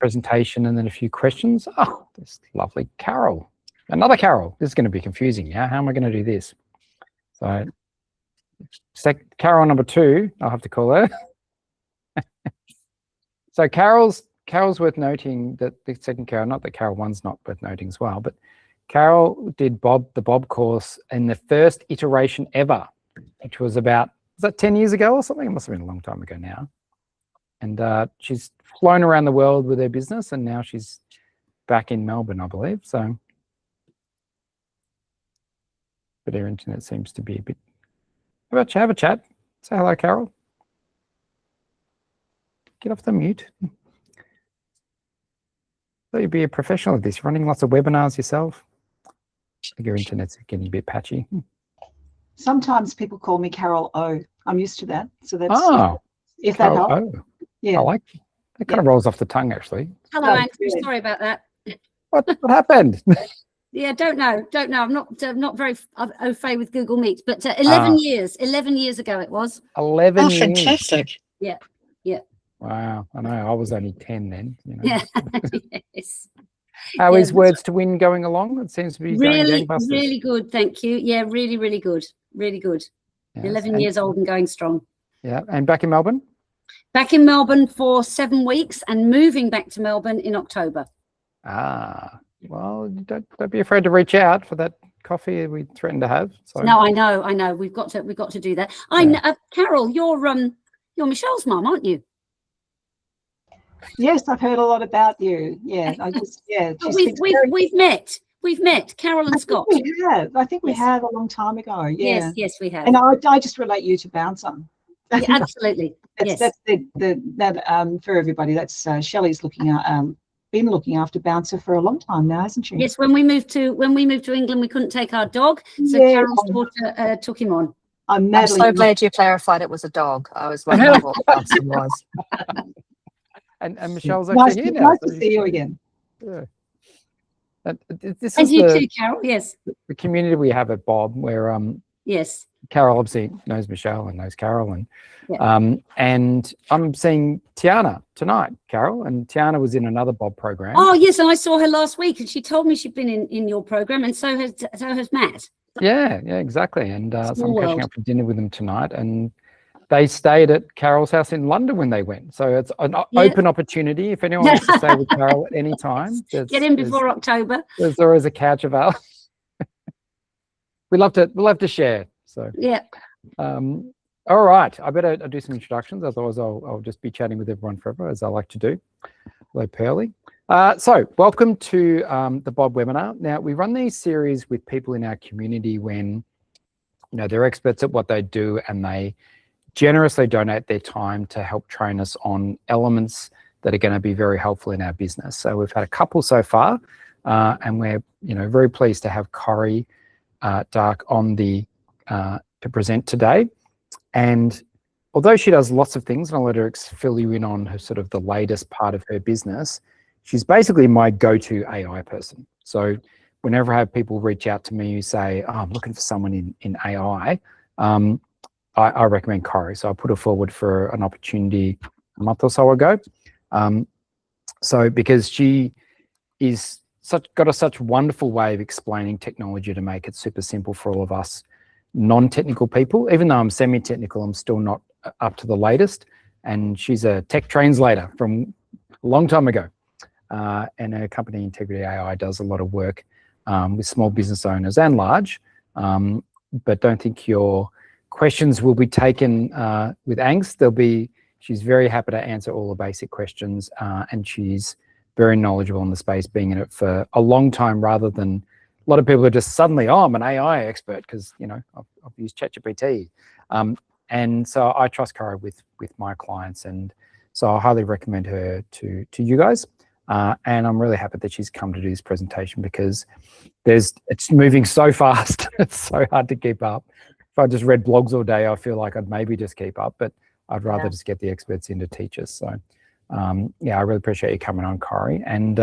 presentation and then a few questions. Oh, this lovely Carol. Another Carol. This is going to be confusing now. How am I going to do this? So Carol number 2, I'll have to call her. So Carol's worth noting that the second Carol, not that Carol 1's not worth noting as well, but Carol did the Bob course in the first iteration ever, which was about, was that 10 years ago or something? It must have been a long time ago now. And she's flown around the world with her business, and now she's back in Melbourne, I believe. So, but her internet seems to be a bit. How about you have a chat? Say hello, Carol. Get off the mute. So you'd be a professional at this, running lots of webinars yourself. I think your internet's getting a bit patchy. Sometimes people call me Carol O. I'm used to that. So that's if Carol that helps. O. Yeah. I like it. Kind of rolls off the tongue, actually. Hello, Andrew. Sorry about that. What happened? Yeah, don't know. I'm not very au fait with Google Meet, but 11 years ago it was. 11 years. Fantastic. Yeah. Wow, I know. I was only 10 then. You know. Yeah. Yes. How is Words to Win going along? It seems to be really, going gangbusters. really good. Thank you. Yeah, really, really good. Really good. Yes. 11 years old and going strong. Yeah, and back in Melbourne? Back in Melbourne for 7 weeks and moving back to Melbourne in October. Well, don't be afraid to reach out for that coffee we threatened to have. So. No, I know. We've got to do that. Carol, you're Michelle's mum, aren't you? Yes, I've heard a lot about you. Yeah, we've met Carol and Scott. We have. I think we have a long time ago. Yeah. Yes, we have. And I just relate you to Bouncer. Yeah, absolutely. That's for everybody. That's Shelley's been looking after Bouncer for a long time now, hasn't she? Yes. When we moved to England, we couldn't take our dog, so Carol's daughter took him on. I'm so glad you clarified it was a dog. I was wondering what Bouncer was. And Michelle's actually here now. Nice to see you again. Yeah. This As is you too, Carol. Yes. The community we have at Bob, where yes, Carol obviously knows Michelle and knows Carol, and I'm seeing Tiana tonight, Carol, and Tiana was in another Bob program. Oh yes, and I saw her last week, and she told me she'd been in your program, and so has Matt. Yeah, exactly. And so I'm catching up for dinner with them tonight, and they stayed at Carol's house in London when they went. So it's an open opportunity. If anyone wants to stay with Carol at any time. Get in before October. There's always a couch available. We'll have to share. So yeah. All right. I better do some introductions. Otherwise I'll just be chatting with everyone forever, as I like to do. Hello, Pearly. So welcome to the Bob webinar. Now, we run these series with people in our community when they're experts at what they do, and they generously donate their time to help train us on elements that are going to be very helpful in our business. So we've had a couple so far, and we're very pleased to have Corrie Dark on to present today. And although she does lots of things, and I'll let her fill you in on her sort of the latest part of her business, she's basically my go-to AI person. So whenever I have people reach out to me who say, I'm looking for someone in AI, I recommend Corrie. So I put her forward for an opportunity a month or so ago. So because she is got such wonderful way of explaining technology to make it super simple for all of us non-technical people. Even though I'm semi-technical, I'm still not up to the latest. And she's a tech translator from a long time ago. And her company, Integrity AI, does a lot of work with small business owners and large. But don't think your questions will be taken with angst. She's very happy to answer all the basic questions, and she's very knowledgeable in the space, being in it for a long time, rather than a lot of people are just suddenly, I'm an AI expert because I've used ChatGPT. And so I trust Corrie with my clients, and so I highly recommend her to you guys. And I'm really happy that she's come to do this presentation, because it's moving so fast. It's so hard to keep up. If I just read blogs all day, I feel like I'd maybe just keep up, but I'd rather just get the experts in to teach us. So I really appreciate you coming on, Corrie. And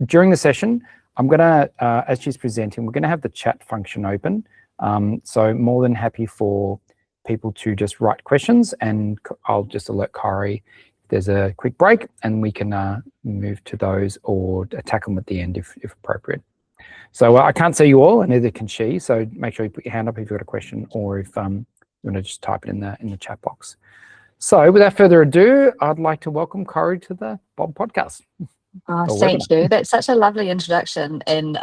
during the session, I'm gonna, as she's presenting, we're gonna have the chat function open. So more than happy for people to just write questions, and I'll just alert Corrie if there's a quick break, and we can move to those or attack them at the end if appropriate. So I can't see you all, and neither can she. So make sure you put your hand up if you've got a question, or if you want to just type it in the chat box. So without further ado, I'd like to welcome Corrie to the BYOB podcast. Thank you. That's such a lovely introduction, and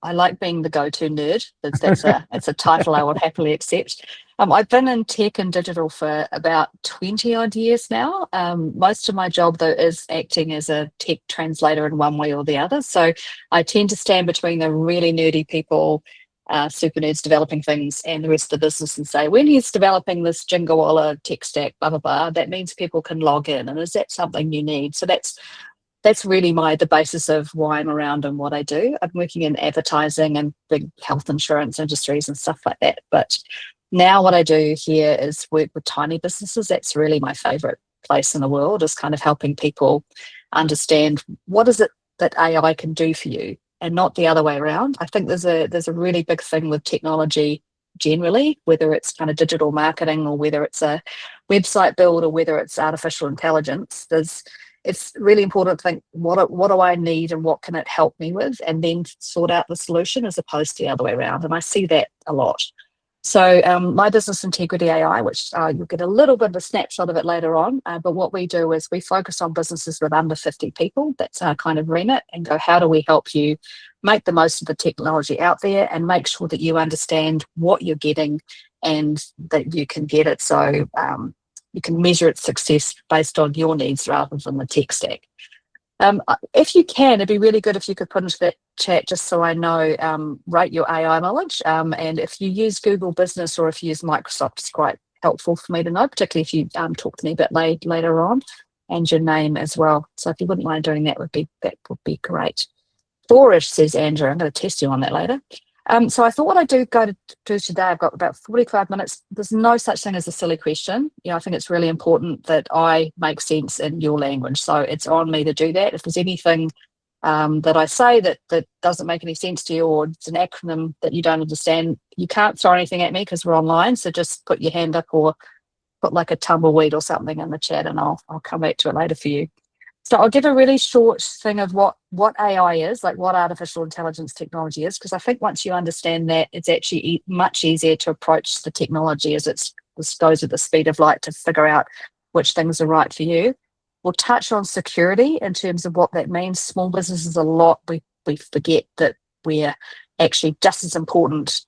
I like being the go-to nerd. It's a title I would happily accept. I've been in tech and digital for about 20 odd years now. Most of my job though is acting as a tech translator in one way or the other. So I tend to stand between the really nerdy people, super nerds developing things, and the rest of the business, and say, when he's developing this Jingawalla tech stack, blah, blah, blah, that means people can log in. And is that something you need? So that's really the basis of why I'm around and what I do. I'm working in advertising and big health insurance industries and stuff like that. But now what I do here is work with tiny businesses. That's really my favorite place in the world, is kind of helping people understand what is it that AI can do for you, and not the other way around. I think there's a really big thing with technology generally, whether it's kind of digital marketing or whether it's a website build or whether it's artificial intelligence. It's really important to think, what do I need and what can it help me with, and then sort out the solution, as opposed to the other way around. And I see that a lot. So my business, Integrity AI, which you'll get a little bit of a snapshot of it later on, but what we do is we focus on businesses with under 50 people. That's our kind of remit, and go, how do we help you make the most of the technology out there and make sure that you understand what you're getting and that you can get it. So you can measure its success based on your needs rather than the tech stack. If you can, it'd be really good if you could put into that chat, just so I know, rate your AI knowledge. And if you use Google Business or if you use Microsoft, it's quite helpful for me to know, particularly if you talk to me a bit later on, and your name as well. So if you wouldn't mind doing that, would be great. 4-ish, says Andrew. I'm going to test you on that later. So I thought what I'd do today, I've got about 45 minutes. There's no such thing as a silly question. I think it's really important that I make sense in your language. So it's on me to do that. If there's anything that I say that doesn't make any sense to you, or it's an acronym that you don't understand, you can't throw anything at me because we're online. So just put your hand up or put like a tumbleweed or something in the chat, and I'll come back to it later for you. So I'll give a really short thing of what AI is, like what artificial intelligence technology is, because I think once you understand that, it's actually much easier to approach the technology as this goes at the speed of light to figure out which things are right for you. We'll touch on security in terms of what that means. Small businesses a lot, we forget that we're actually just as important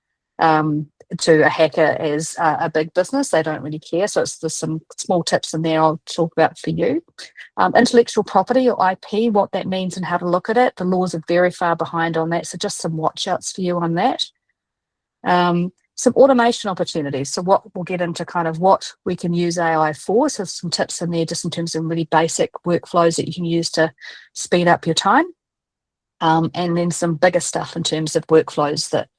to a hacker as a big business. They don't really care. So there's some small tips in there I'll talk about for you. Intellectual property, or IP, what that means and how to look at it. The laws are very far behind on that. So just some watch outs for you on that. Some automation opportunities. So what we'll get into kind of what we can use AI for. So some tips in there just in terms of really basic workflows that you can use to speed up your time. And then some bigger stuff in terms of workflows that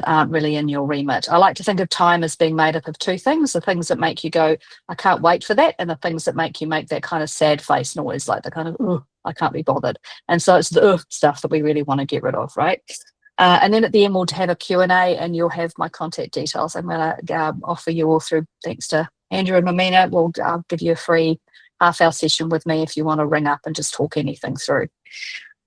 aren't really in your remit. I like to think of time as being made up of two things: the things that make you go, I can't wait for that, and the things that make you make that kind of sad face noise, like the kind of, oh, I can't be bothered. And so it's the stuff that we really want to get rid of, right? And then at the end, we'll have a Q&A, and you'll have my contact details. I'm going to offer you all through, thanks to Andrew and Mamina, I'll give you a free half-hour session with me if you want to ring up and just talk anything through.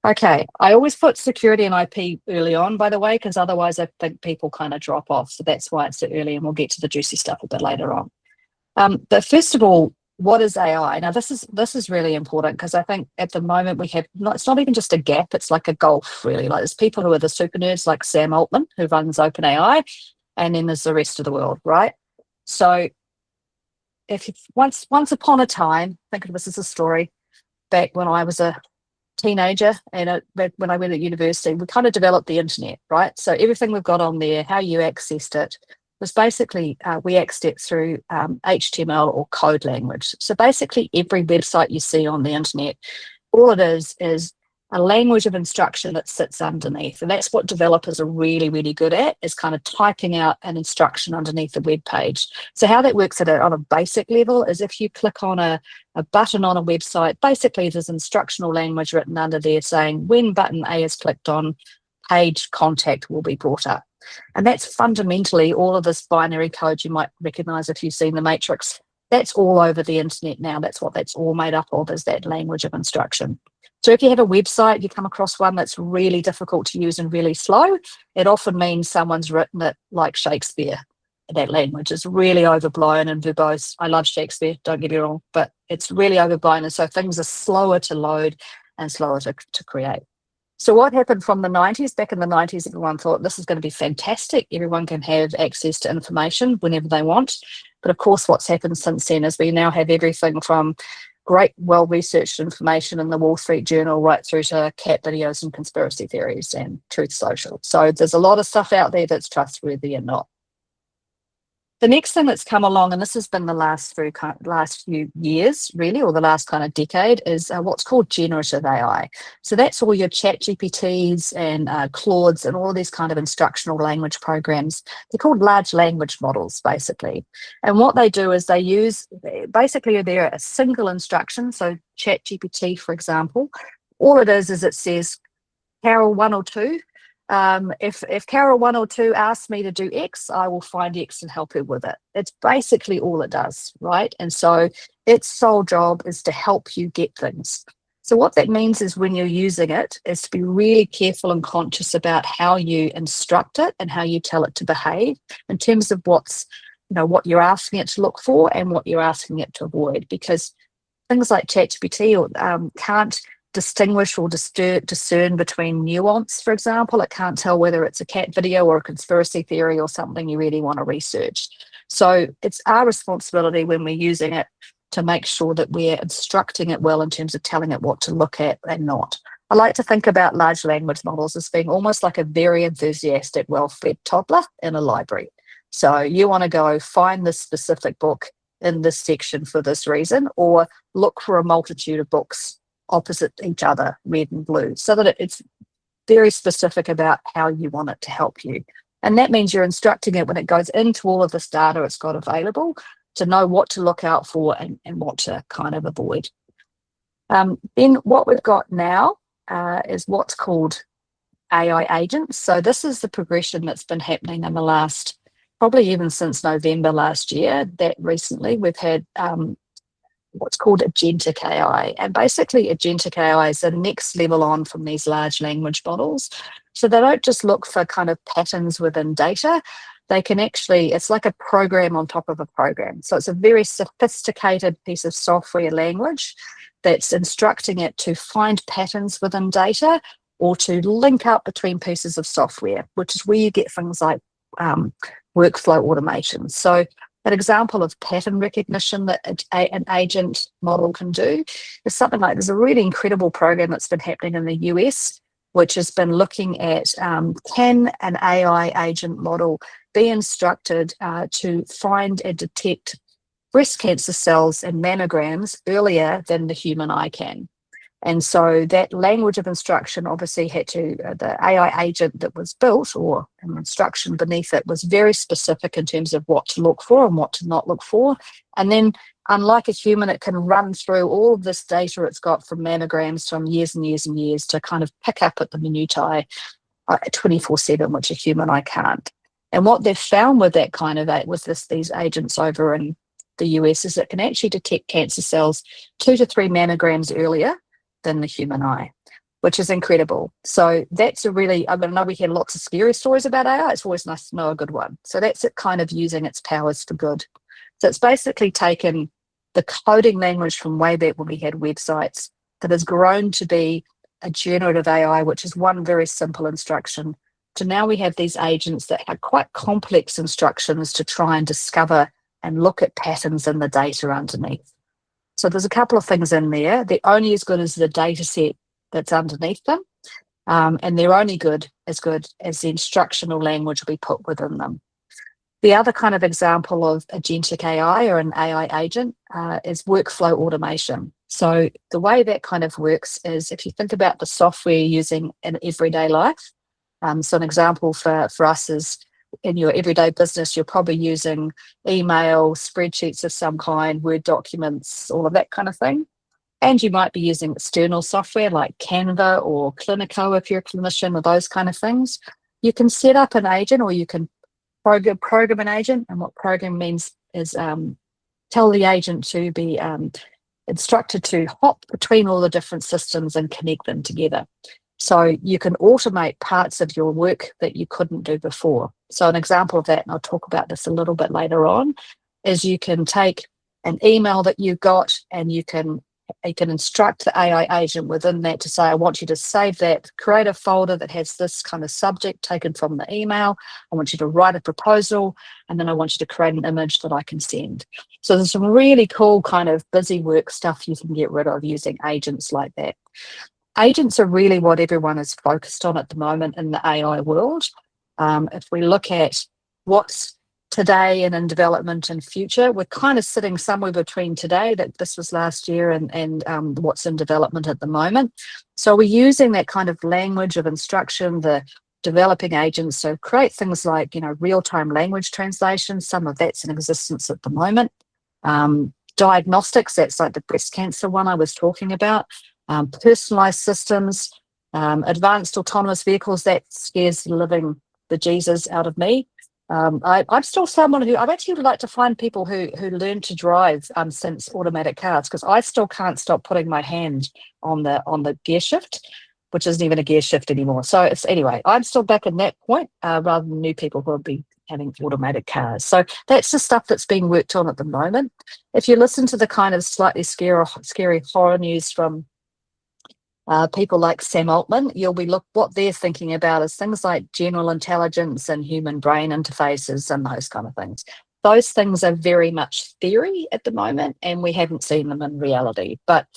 Okay, I always put security and IP early on, by the way, because otherwise I think people kind of drop off. So that's why it's so early, and we'll get to the juicy stuff a bit later on. But first of all, what is AI? Now, this is really important, because I think at the moment we have, it's not even just a gap, it's like a gulf, really. Like, there's people who are the super nerds, like Sam Altman, who runs OpenAI, and then there's the rest of the world, right? So if once upon a time, think of this as a story, back when I was a teenager and when I went at university, we kind of developed the internet, right? So everything we've got on there, how you accessed it, was basically we accessed it through HTML or code language. So basically every website you see on the internet, all it is a language of instruction that sits underneath. And that's what developers are really, really good at, is kind of typing out an instruction underneath the web page. So how that works on a basic level is if you click on a button on a website, basically there's instructional language written under there saying when button A is clicked on, page contact will be brought up. And that's fundamentally all of this binary code you might recognize if you've seen The Matrix. That's all over the internet now. That's what that's all made up of, is that language of instruction. So if you have a website, you come across one that's really difficult to use and really slow, it often means someone's written it like Shakespeare. That language is really overblown and verbose. I love Shakespeare, don't get me wrong, but it's really overblown. And so things are slower to load and slower to create. So what happened from the 90s? Back in the 90s, everyone thought this is going to be fantastic. Everyone can have access to information whenever they want. But of course, what's happened since then is we now have everything from great, well-researched information in the Wall Street Journal right through to cat videos and conspiracy theories and Truth Social. So there's a lot of stuff out there that's trustworthy and not. The next thing that's come along, and this has been the last few years, really, or the last kind of decade, is what's called generative AI. So that's all your ChatGPTs and Claudes and all of these kind of instructional language programs. They're called large language models, basically. And what they do is they're a single instruction. So ChatGPT, for example, all it is it says, Carol 1 or 2. If Carol 1 or 2 asks me to do X, I will find X and help her with it. It's basically all it does, right? And so its sole job is to help you get things. So what that means is when you're using it is to be really careful and conscious about how you instruct it and how you tell it to behave in terms of what you're asking it to look for and what you're asking it to avoid, because things like ChatGPT can't distinguish or discern between nuance. For example, it can't tell whether it's a cat video or a conspiracy theory or something you really want to research. So it's our responsibility when we're using it to make sure that we're instructing it well in terms of telling it what to look at and not. I like to think about large language models as being almost like a very enthusiastic, well-fed toddler in a library. So you want to go find this specific book in this section for this reason, or look for a multitude of books opposite each other, red and blue, so that it's very specific about how you want it to help you. And that means you're instructing it when it goes into all of this data it's got available to know what to look out for and what to kind of avoid. Then what we've got now is what's called AI agents. So this is the progression that's been happening in the last, probably even since November last year, that recently we've had what's called Agentic AI. And basically Agentic AI is the next level on from these large language models. So they don't just look for kind of patterns within data. They can actually, it's like a program on top of a program. So it's a very sophisticated piece of software language that's instructing it to find patterns within data or to link up between pieces of software, which is where you get things like workflow automation. So an example of pattern recognition that an agent model can do is something like, there's a really incredible program that's been happening in the US, which has been looking at can an AI agent model be instructed to find and detect breast cancer cells and mammograms earlier than the human eye can. And so that language of instruction obviously had to, the AI agent that was built, or an instruction beneath it, was very specific in terms of what to look for and what to not look for. And then, unlike a human, it can run through all of this data it's got from mammograms from years and years and years to kind of pick up at the minutiae 24/7, which a human eye can't. And what they've found with that kind of, these agents over in the US, is it can actually detect cancer cells 2 to 3 mammograms earlier than the human eye, which is incredible. So that's a really, I know we hear lots of scary stories about AI. It's always nice to know a good one. So that's it, kind of using its powers for good. So it's basically taken the coding language from way back when we had websites that has grown to be a generative AI, which is one very simple instruction, to now we have these agents that have quite complex instructions to try and discover and look at patterns in the data underneath. So there's a couple of things in there. They're only as good as the data set that's underneath them. And they're only good as the instructional language we put within them. The other kind of example of agentic AI or an AI agent is workflow automation. So the way that kind of works is, if you think about the software you're using in everyday life, so an example for us is, in your everyday business, you're probably using email, spreadsheets of some kind, Word documents, all of that kind of thing. And you might be using external software like Canva or Clinico if you're a clinician, or those kind of things. You can set up an agent, or you can program an agent. And what program means is tell the agent to be instructed to hop between all the different systems and connect them together. So you can automate parts of your work that you couldn't do before. So an example of that, and I'll talk about this a little bit later on, is you can take an email that you got and you can instruct the AI agent within that to say, I want you to save that, create a folder that has this kind of subject taken from the email. I want you to write a proposal, and then I want you to create an image that I can send. So there's some really cool kind of busy work stuff you can get rid of using agents like that. Agents are really what everyone is focused on at the moment in the AI world. If we look at what's today and in development and future, we're kind of sitting somewhere between today, that this was last year, and what's in development at the moment. So we're using that kind of language of instruction, the developing agents, so create things like, real-time language translation. Some of that's in existence at the moment. Diagnostics, that's like the breast cancer one I was talking about. Personalized systems, advanced autonomous vehicles, that scares the Jesus out of me. I'm still someone who I'd actually like to find people who learn to drive since automatic cars, because I still can't stop putting my hand on the gear shift, which isn't even a gear shift anymore. So anyway, I'm still back in that point rather than new people who will be having automatic cars. So that's the stuff that's being worked on at the moment. If you listen to the kind of slightly scary horror news from people like Sam Altman, what they're thinking about is things like general intelligence and human brain interfaces and those kind of things. Those things are very much theory at the moment, and we haven't seen them in reality. But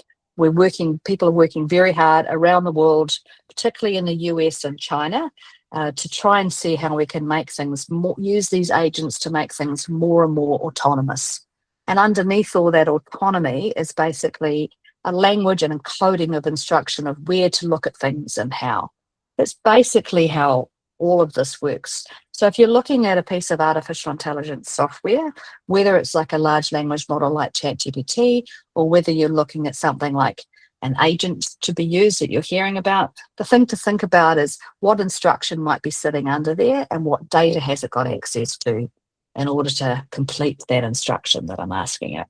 people are working very hard around the world, particularly in the US and China, to try and see how we can make things use these agents to make things more and more autonomous. And underneath all that autonomy is basically a language and encoding of instruction of where to look at things and how. That's basically how all of this works. So if you're looking at a piece of artificial intelligence software, whether it's like a large language model like ChatGPT, or whether you're looking at something like an agent to be used that you're hearing about, the thing to think about is what instruction might be sitting under there and what data has it got access to in order to complete that instruction that I'm asking it.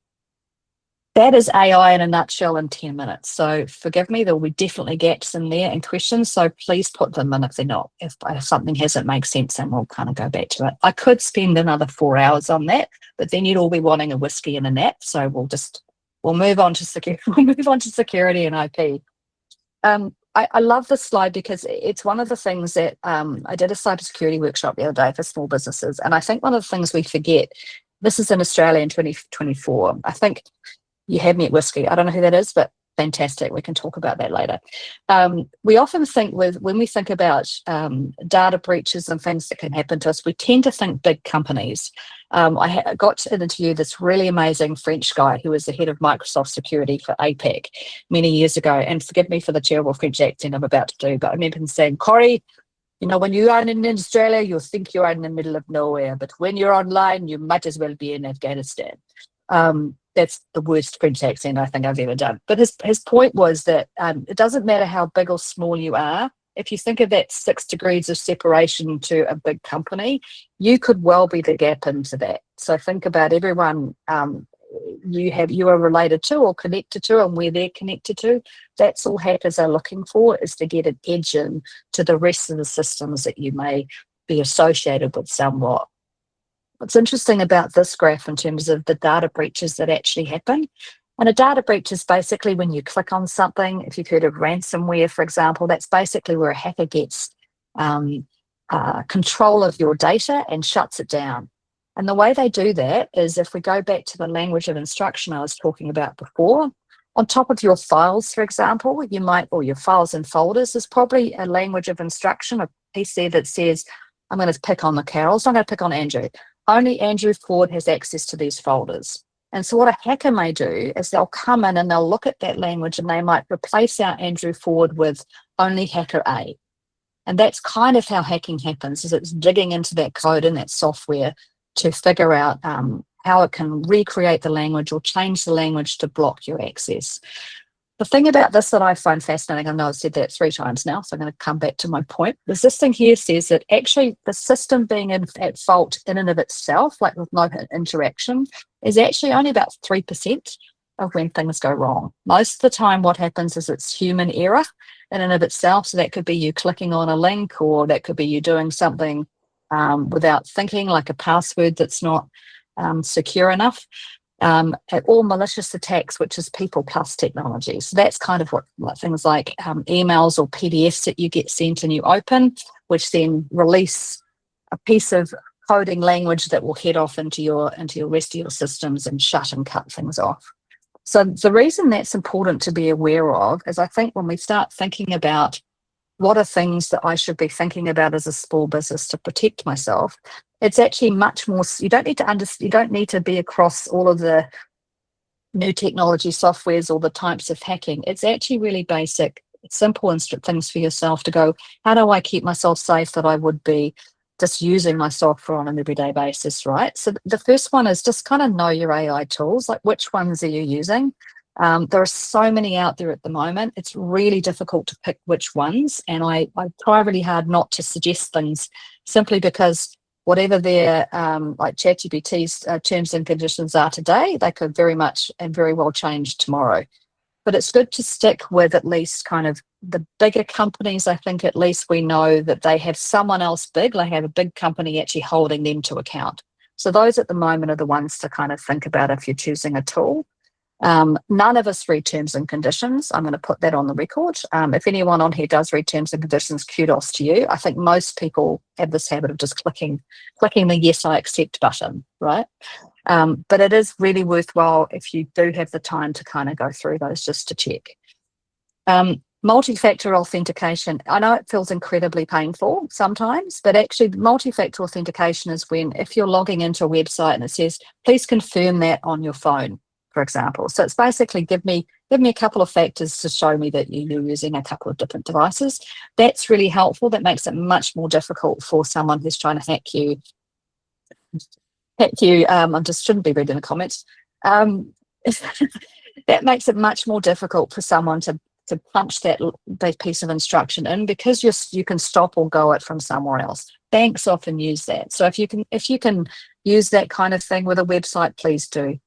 That is AI in a nutshell in 10 minutes. So forgive me, there will be definitely gaps in there and questions. So please put them in if they're not. If something hasn't made sense, then we'll kind of go back to it. I could spend another 4 hours on that, but then you'd all be wanting a whiskey and a nap. So we'll move on to security. We'll move on to security and IP. I love this slide because it's one of the things that I did a cybersecurity workshop the other day for small businesses. And I think one of the things we forget, this is in Australia in 2024. I think you had me at whiskey. I don't know who that is, but fantastic. We can talk about that later. We often think when we think about data breaches and things that can happen to us, we tend to think big companies. I got to interview this really amazing French guy who was the head of Microsoft security for APAC many years ago. And forgive me for the terrible French accent I'm about to do, but I remember him saying, Corrie, when you are in Australia, you'll think you're in the middle of nowhere, but when you're online, you might as well be in Afghanistan. That's the worst French accent I think I've ever done. But his point was that it doesn't matter how big or small you are. If you think of that 6 degrees of separation to a big company, you could well be the gap into that. So think about everyone you are related to or connected to and where they're connected to. That's all hackers are looking for, is to get an edge in to the rest of the systems that you may be associated with somewhat. What's interesting about this graph in terms of the data breaches that actually happen, and a data breach is basically when you click on something. If you've heard of ransomware, for example, that's basically where a hacker gets control of your data and shuts it down. And the way they do that is, if we go back to the language of instruction I was talking about before, on top of your files, for example, or your files and folders, there's probably a language of instruction, a piece there that says, I'm going to pick on the Carols, I'm going to pick on Andrew. Only Andrew Ford has access to these folders. And so what a hacker may do is they'll come in and they'll look at that language and they might replace our Andrew Ford with only hacker A. And that's kind of how hacking happens, is it's digging into that code and that software to figure out how it can recreate the language or change the language to block your access. The thing about this that I find fascinating, I know I've said that 3 times now, so I'm going to come back to my point, is this thing here says that actually the system being at fault in and of itself, like with no interaction, is actually only about 3% of when things go wrong. Most of the time what happens is it's human error in and of itself. So that could be you clicking on a link, or that could be you doing something without thinking, like a password that's not secure enough, or malicious attacks, which is people plus technology. So that's kind of what things like emails or PDFs that you get sent and you open, which then release a piece of coding language that will head off into your rest of your systems and shut and cut things off. So the reason that's important to be aware of is, I think when we start thinking about what are things that I should be thinking about as a small business to protect myself, it's actually much more, you don't need to be across all of the new technology softwares or the types of hacking. It's actually really basic, simple things for yourself to go, how do I keep myself safe that I would be just using my software on an everyday basis, right? So the first one is just kind of know your AI tools, like which ones are you using? There are so many out there at the moment. It's really difficult to pick which ones. And I try really hard not to suggest things, simply because whatever their like ChatGPT's terms and conditions are today, they could very much and very well change tomorrow. But it's good to stick with at least kind of the bigger companies. I think at least we know that they have someone else big, they have a big company actually holding them to account. So those at the moment are the ones to kind of think about if you're choosing a tool. None of us read terms and conditions. I'm going to put that on the record. If anyone on here does read terms and conditions, kudos to you. I think most people have this habit of just clicking the yes, I accept button, right? But it is really worthwhile if you do have the time to kind of go through those just to check. Multi-factor authentication. I know it feels incredibly painful sometimes, but actually multi-factor authentication is when, if you're logging into a website and it says, please confirm that on your phone, for example. So it's basically give me a couple of factors to show me that you're using a couple of different devices. That's really helpful. That makes it much more difficult for someone who's trying to hack you. I just shouldn't be reading the comments. That makes it much more difficult for someone to punch that piece of instruction in, because you can stop or go it from somewhere else. Banks often use that. So if you can use that kind of thing with a website, please do.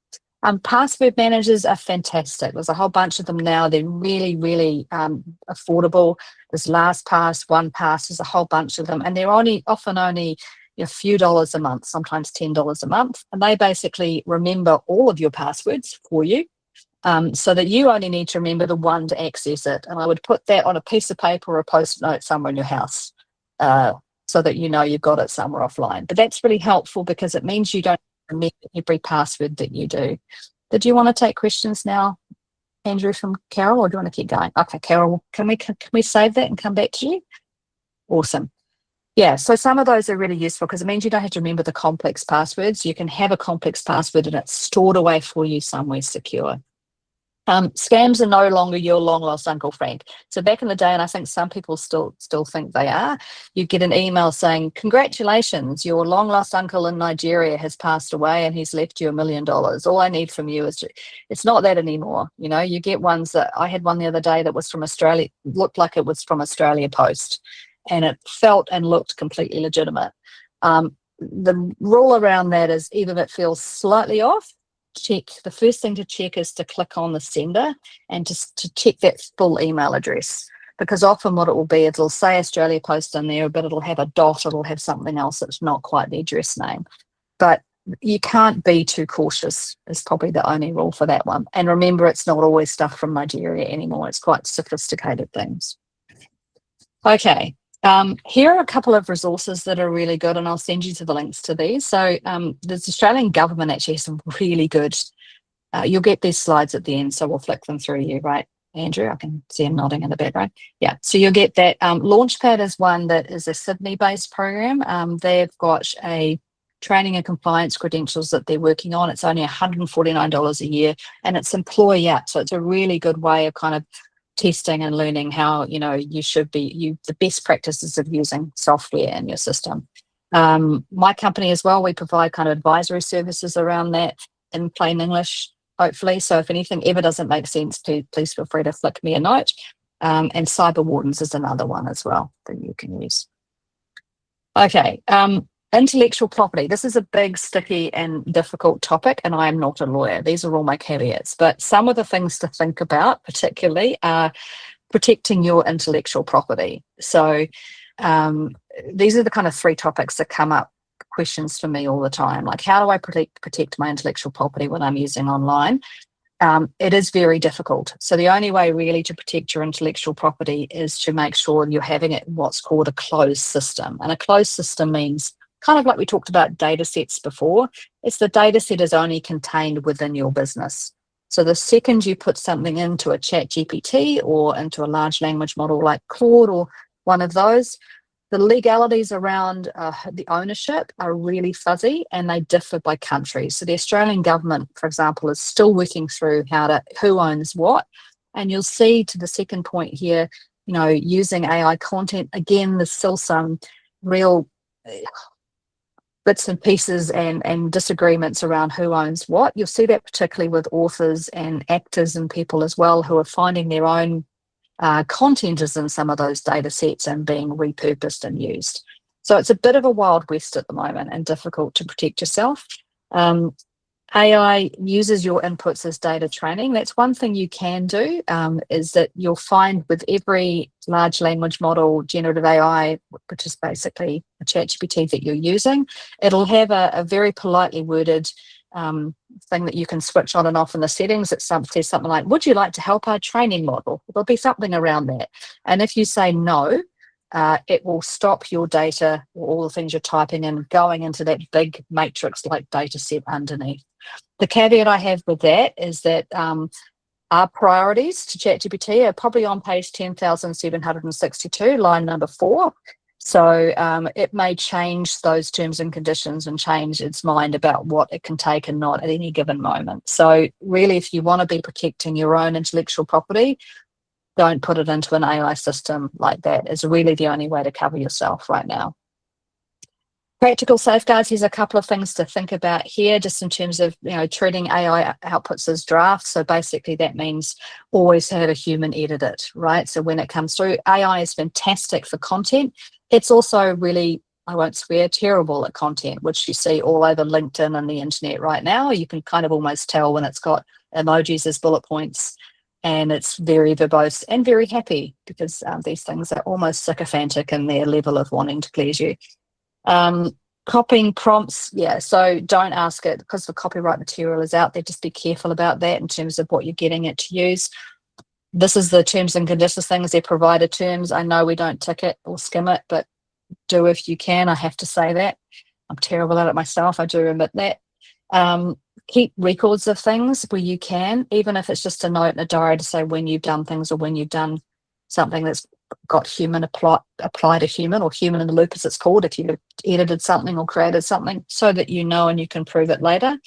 Password managers are fantastic. There's a whole bunch of them now. They're really, really affordable. There's LastPass, OnePass, there's a whole bunch of them, and they're often only a few dollars a month, sometimes $10 a month, and they basically remember all of your passwords for you, so that you only need to remember the one to access it. And I would put that on a piece of paper or a post-it note somewhere in your house, so that you know you've got it somewhere offline. But that's really helpful because it means you don't remember every password that you do. Did you want to take questions now, Andrew, from Carol, or do you want to keep going? Okay, Carol, can we save that and come back to you? Awesome. Yeah, so some of those are really useful because it means you don't have to remember the complex passwords. You can have a complex password and it's stored away for you somewhere secure. Scams are no longer your long lost Uncle Frank. So back in the day, and I think some people still think they are, you get an email saying, congratulations, your long lost uncle in Nigeria has passed away and he's left you $1 million. All I need from you is it's not that anymore. You know, you get ones that I had one the other day that was from Australia, looked like it was from Australia Post, and it felt and looked completely legitimate. The rule around that is, even if it feels slightly off, the first thing to check is to click on the sender and just to check that full email address, because often what it will be, it'll say Australia Post in there, but it'll have a dot, it'll have something else that's not quite the address name. But you can't be too cautious is probably the only rule for that one. And remember, it's not always stuff from Nigeria anymore. It's quite sophisticated things. Okay. Here are a couple of resources that are really good, and I'll send you to the links to these. So the Australian government actually has some really good, you'll get these slides at the end, so we'll flick them through you, right, Andrew? I can see him nodding in the background. Yeah, so you'll get that. Launchpad is one that is a Sydney-based program. They've got a training and compliance credentials that they're working on. It's only $149 a year, and it's employee up, so it's a really good way of kind of testing and learning how, you know, you should be, the best practices of using software in your system. My company as well, we provide kind of advisory services around that in plain English, hopefully. So if anything ever doesn't make sense, please feel free to flick me a note. And Cyber Wardens is another one as well that you can use. Okay. Intellectual property. This is a big, sticky and difficult topic, and I am not a lawyer. These are all my caveats. But some of the things to think about, particularly, are protecting your intellectual property. So these are the kind of three topics that come up, questions for me all the time. Like, how do I protect my intellectual property when I'm using online? It is very difficult. So the only way really to protect your intellectual property is to make sure you're having it in what's called a closed system. And a closed system means, kind of like we talked about data sets before, it's the data set is only contained within your business. So the second you put something into a ChatGPT or into a large language model like Claude or one of those, the legalities around the ownership are really fuzzy and they differ by country. So the Australian government, for example, is still working through who owns what. And you'll see, to the second point here, using AI content, again, there's still some real bits and pieces and disagreements around who owns what. You'll see that particularly with authors and actors and people as well, who are finding their own content is in some of those data sets and being repurposed and used. So it's a bit of a wild west at the moment and difficult to protect yourself. AI uses your inputs as data training. That's one thing you can do, is that you'll find with every large language model, generative AI, which is basically a ChatGPT that you're using, it'll have a very politely worded thing that you can switch on and off in the settings. It says something like, would you like to help our training model? There'll be something around that. And if you say no, it will stop your data or all the things you're typing in going into that big matrix like data set underneath. The caveat I have with that is that our priorities to ChatGPT are probably on page 10,762, line number 4. So it may change those terms and conditions and change its mind about what it can take and not at any given moment. So really, if you want to be protecting your own intellectual property, don't put it into an AI system like that. Is really the only way to cover yourself right now. Practical safeguards, here's a couple of things to think about here, just in terms of treating AI outputs as drafts. So basically that means always have a human edit it, right? So when it comes through, AI is fantastic for content. It's also really, I won't swear, terrible at content, which you see all over LinkedIn and the internet right now. You can kind of almost tell when it's got emojis as bullet points and it's very verbose and very happy, because these things are almost sycophantic in their level of wanting to please you. Copying prompts, so don't ask it, because the copyright material is out there. Just be careful about that in terms of what you're getting it to use. This is the terms and conditions things, they're provider terms. I know we don't tick it or skim it, but do if you can. I have to say that. I'm terrible at it myself, I do admit that. Keep records of things where you can, even if it's just a note in a diary to say when you've done things or when you've done something that's got human apply to human, or human in the loop as it's called, if you edited something or created something, so that you know and you can prove it later.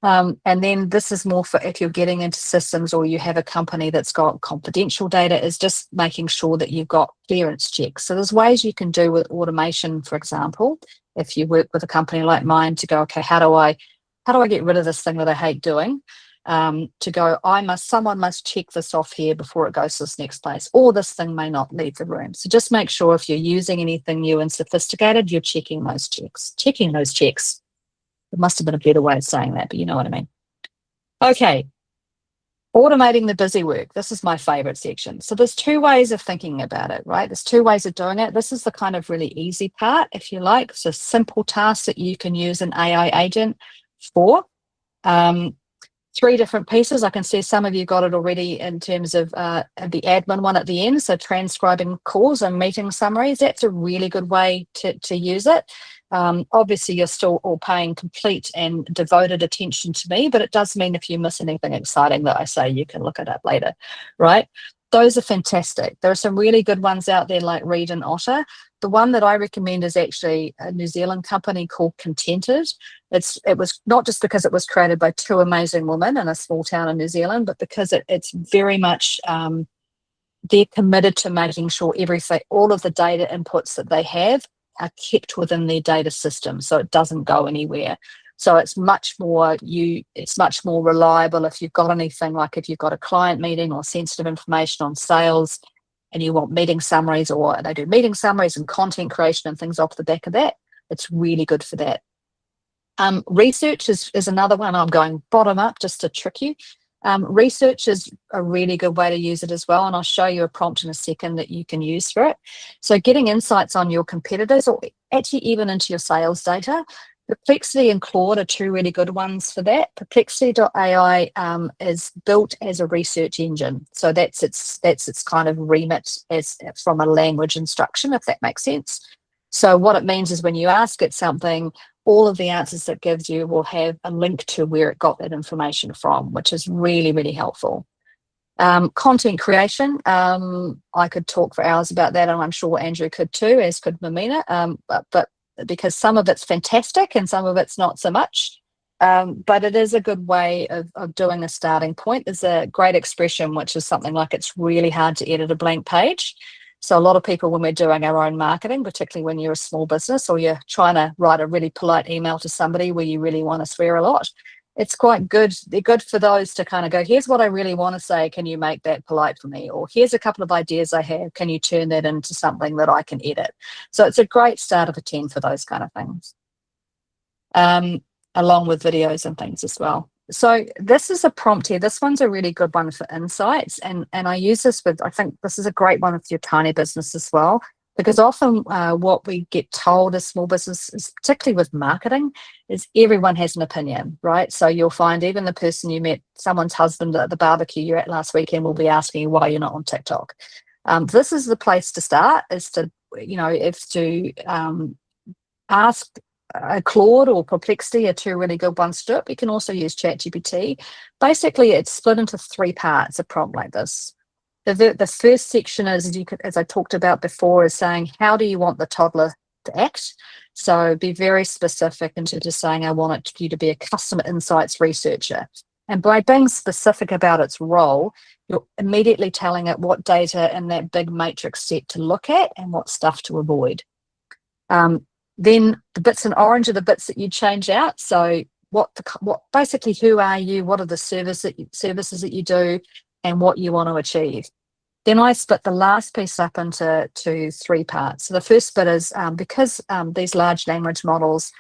And then this is more for if you're getting into systems or you have a company that's got confidential data, is just making sure that you've got clearance checks. So there's ways you can do with automation, for example, if you work with a company like mine, to go, okay, how do I get rid of this thing that I hate doing? To go, someone must check this off here before it goes to this next place, or this thing may not leave the room. So just make sure if you're using anything new and sophisticated, you're checking those checks. There must have been a better way of saying that, but you know what I mean. Okay, automating the busy work. This is my favorite section. So there's two ways of thinking about it, right? There's two ways of doing it. This is the kind of really easy part, if you like. So simple tasks that you can use an AI agent for. 3 different pieces. I can see some of you got it already in terms of the admin one at the end. So transcribing calls and meeting summaries. That's a really good way to use it. Obviously, you're still all paying complete and devoted attention to me, but it does mean if you miss anything exciting that I say, you can look it up later, right? Those are fantastic. There are some really good ones out there like Reed and Otter. The one that I recommend is actually a New Zealand company called Contented. It was not just because it was created by 2 amazing women in a small town in New Zealand, but because it's very much, they're committed to making sure all of the data inputs that they have are kept within their data system, so it doesn't go anywhere. So it's much more reliable if you've got anything, like if you've got a client meeting or sensitive information on sales and you want meeting summaries, or they do meeting summaries and content creation and things off the back of that, It's really good for that. Research is another one. I'm going bottom up just to trick you. Research is a really good way to use it as well, and I'll show you a prompt in a second that you can use for it. So getting insights on your competitors, or actually even into your sales data. Perplexity and Claude are two really good ones for that. Perplexity.ai is built as a research engine, so that's its kind of remit as from a language instruction, if that makes sense. So what it means is when you ask it something, all of the answers it gives you will have a link to where it got that information from, which is really, really helpful. Content creation, I could talk for hours about that, and I'm sure Andrew could too, as could Mamina, but because some of it's fantastic and some of it's not so much. But it is a good way of doing a starting point. There's a great expression, which is something like it's really hard to edit a blank page. So a lot of people, when we're doing our own marketing, particularly when you're a small business or you're trying to write a really polite email to somebody where you really want to swear a lot, it's quite good. They're good for those to kind of go, here's what I really want to say. Can you make that polite for me? Or here's a couple of ideas I have. Can you turn that into something that I can edit? So it's a great starter for 10 for those kind of things, along with videos and things as well. So this is a prompt here. This one's a really good one for insights. And I use this with, I think this is a great one with your tiny business as well, because often what we get told as small businesses, particularly with marketing, is everyone has an opinion, right? So you'll find even the person you met, someone's husband at the barbecue you're at last weekend, will be asking you why you're not on TikTok. This is the place to start, is to, ask Claude or Perplexity are two really good ones to do it. You can also use ChatGPT. Basically, it's split into 3 parts, a prompt like this. The first section is, as I talked about before, is saying, how do you want the toddler to act? So be very specific into just saying, I want you to be a customer insights researcher. And by being specific about its role, you're immediately telling it what data in that big matrix set to look at and what stuff to avoid. Then the bits in orange are the bits that you change out. So basically, who are you? What are the services that you do, and what you want to achieve? Then I split the last piece up into 3 parts. So the first bit is because these large language models,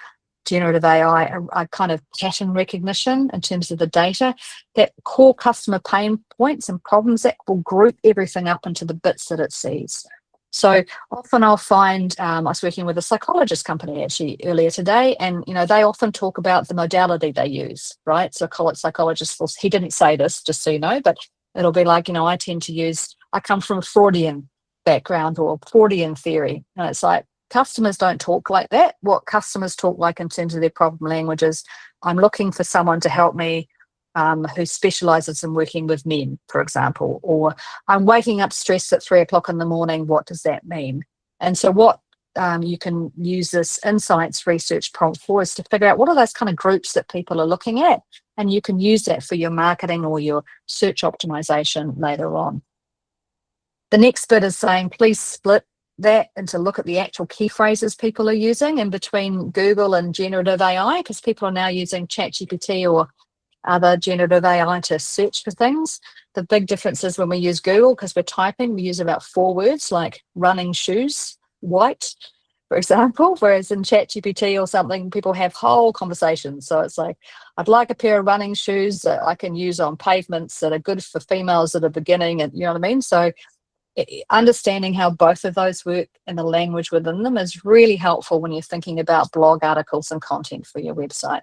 generative AI, are kind of pattern recognition in terms of the data, that core customer pain points and problems, that will group everything up into the bits that it sees. So often I'll find, I was working with a psychologist company actually earlier today, and they often talk about the modality they use, right? So psychologists, he didn't say this, just so you know, but it'll be like, I come from a Freudian background or Freudian theory. And it's like, customers don't talk like that. What customers talk like in terms of their problem languages, I'm looking for someone to help me who specializes in working with men, for example, or I'm waking up stressed at 3 o'clock in the morning. What does that mean? And so what you can use this insights research prompt for is to figure out what are those kind of groups that people are looking at, and you can use that for your marketing or your search optimization later on. The next bit is saying, please split that and to look at the actual key phrases people are using in between Google and generative AI, because people are now using ChatGPT or other generative AI to search for things. The big difference is when we use Google, because we're typing, we use about 4 words like running shoes, white, for example, whereas in ChatGPT or something, people have whole conversations. So it's like, I'd like a pair of running shoes that I can use on pavements that are good for females that are beginning, and you know what I mean? So understanding how both of those work and the language within them is really helpful when you're thinking about blog articles and content for your website.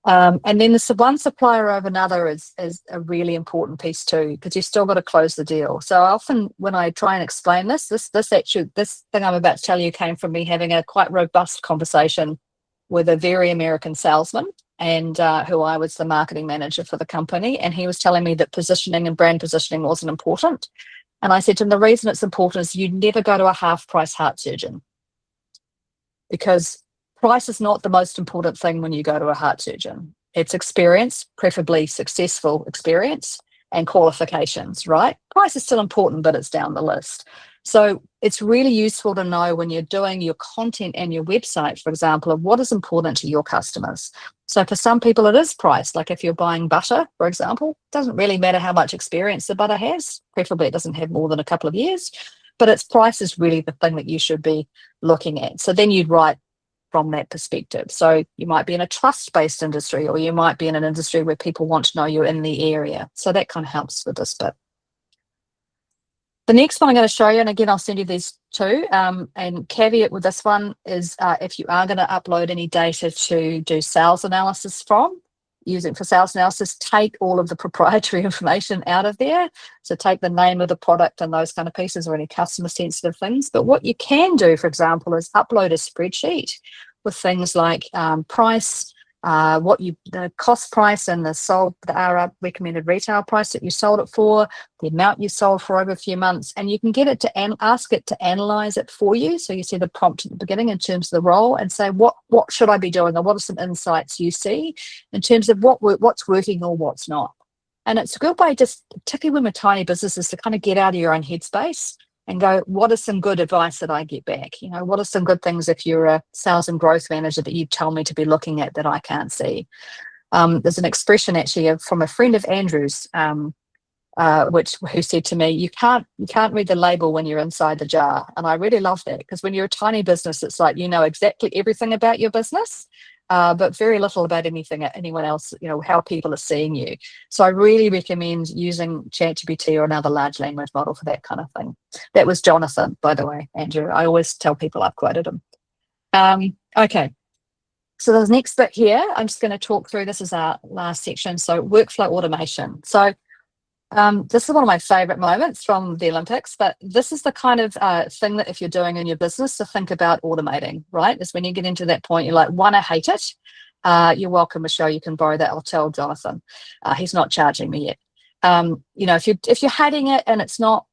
And then the one supplier over another is a really important piece too, because you've still got to close the deal. So often when I try and explain this thing I'm about to tell you came from me having a quite robust conversation with a very American salesman, and who I was the marketing manager for the company, and he was telling me that positioning and brand positioning wasn't important. And I said to him, the reason it's important is you never go to a half-price heart surgeon, because price is not the most important thing when you go to a heart surgeon. It's experience, preferably successful experience, and qualifications, right? Price is still important, but it's down the list. So it's really useful to know when you're doing your content and your website, for example, of what is important to your customers. So for some people it is price. Like if you're buying butter, for example, it doesn't really matter how much experience the butter has. Preferably it doesn't have more than a couple of years, but its price is really the thing that you should be looking at. So then you'd write from that perspective. So you might be in a trust-based industry, or you might be in an industry where people want to know you're in the area. So that kind of helps with this bit. The next one I'm going to show you, and again, I'll send you these two, and caveat with this one is if you are going to upload any data to do sales analysis from, use it for sales analysis, take all of the proprietary information out of there. So take the name of the product and those kind of pieces, or any customer sensitive things. But what you can do, for example, is upload a spreadsheet with things like price, the cost price and the recommended retail price that you sold it for, the amount you sold for over a few months, and you can get it to ask it to analyze it for you. So you see the prompt at the beginning in terms of the role, and say what should I be doing, or what are some insights you see in terms of what's working or what's not. And it's a good way, just particularly when we're tiny businesses, to kind of get out of your own headspace and go, what is some good advice that I get back? What are some good things if you're a sales and growth manager that you tell me to be looking at that I can't see? There's an expression actually from a friend of Andrew's, who said to me, you can't read the label when you're inside the jar. And I really love that, because when you're a tiny business, it's like you know exactly everything about your business, but very little about anyone else, how people are seeing you. So I really recommend using ChatGPT or another large language model for that kind of thing. That was Jonathan, by the way, Andrew. I always tell people I've quoted him. Okay. So the next bit here, I'm just going to talk through, this is our last section. So workflow automation. So this is one of my favorite moments from the Olympics, but this is the kind of thing that if you're doing in your business to think about automating, right? Is when you get into that point, you're like, one, I hate it. You're welcome, Michelle. You can borrow that. I'll tell Jonathan. He's not charging me yet. If you're hating it and it's not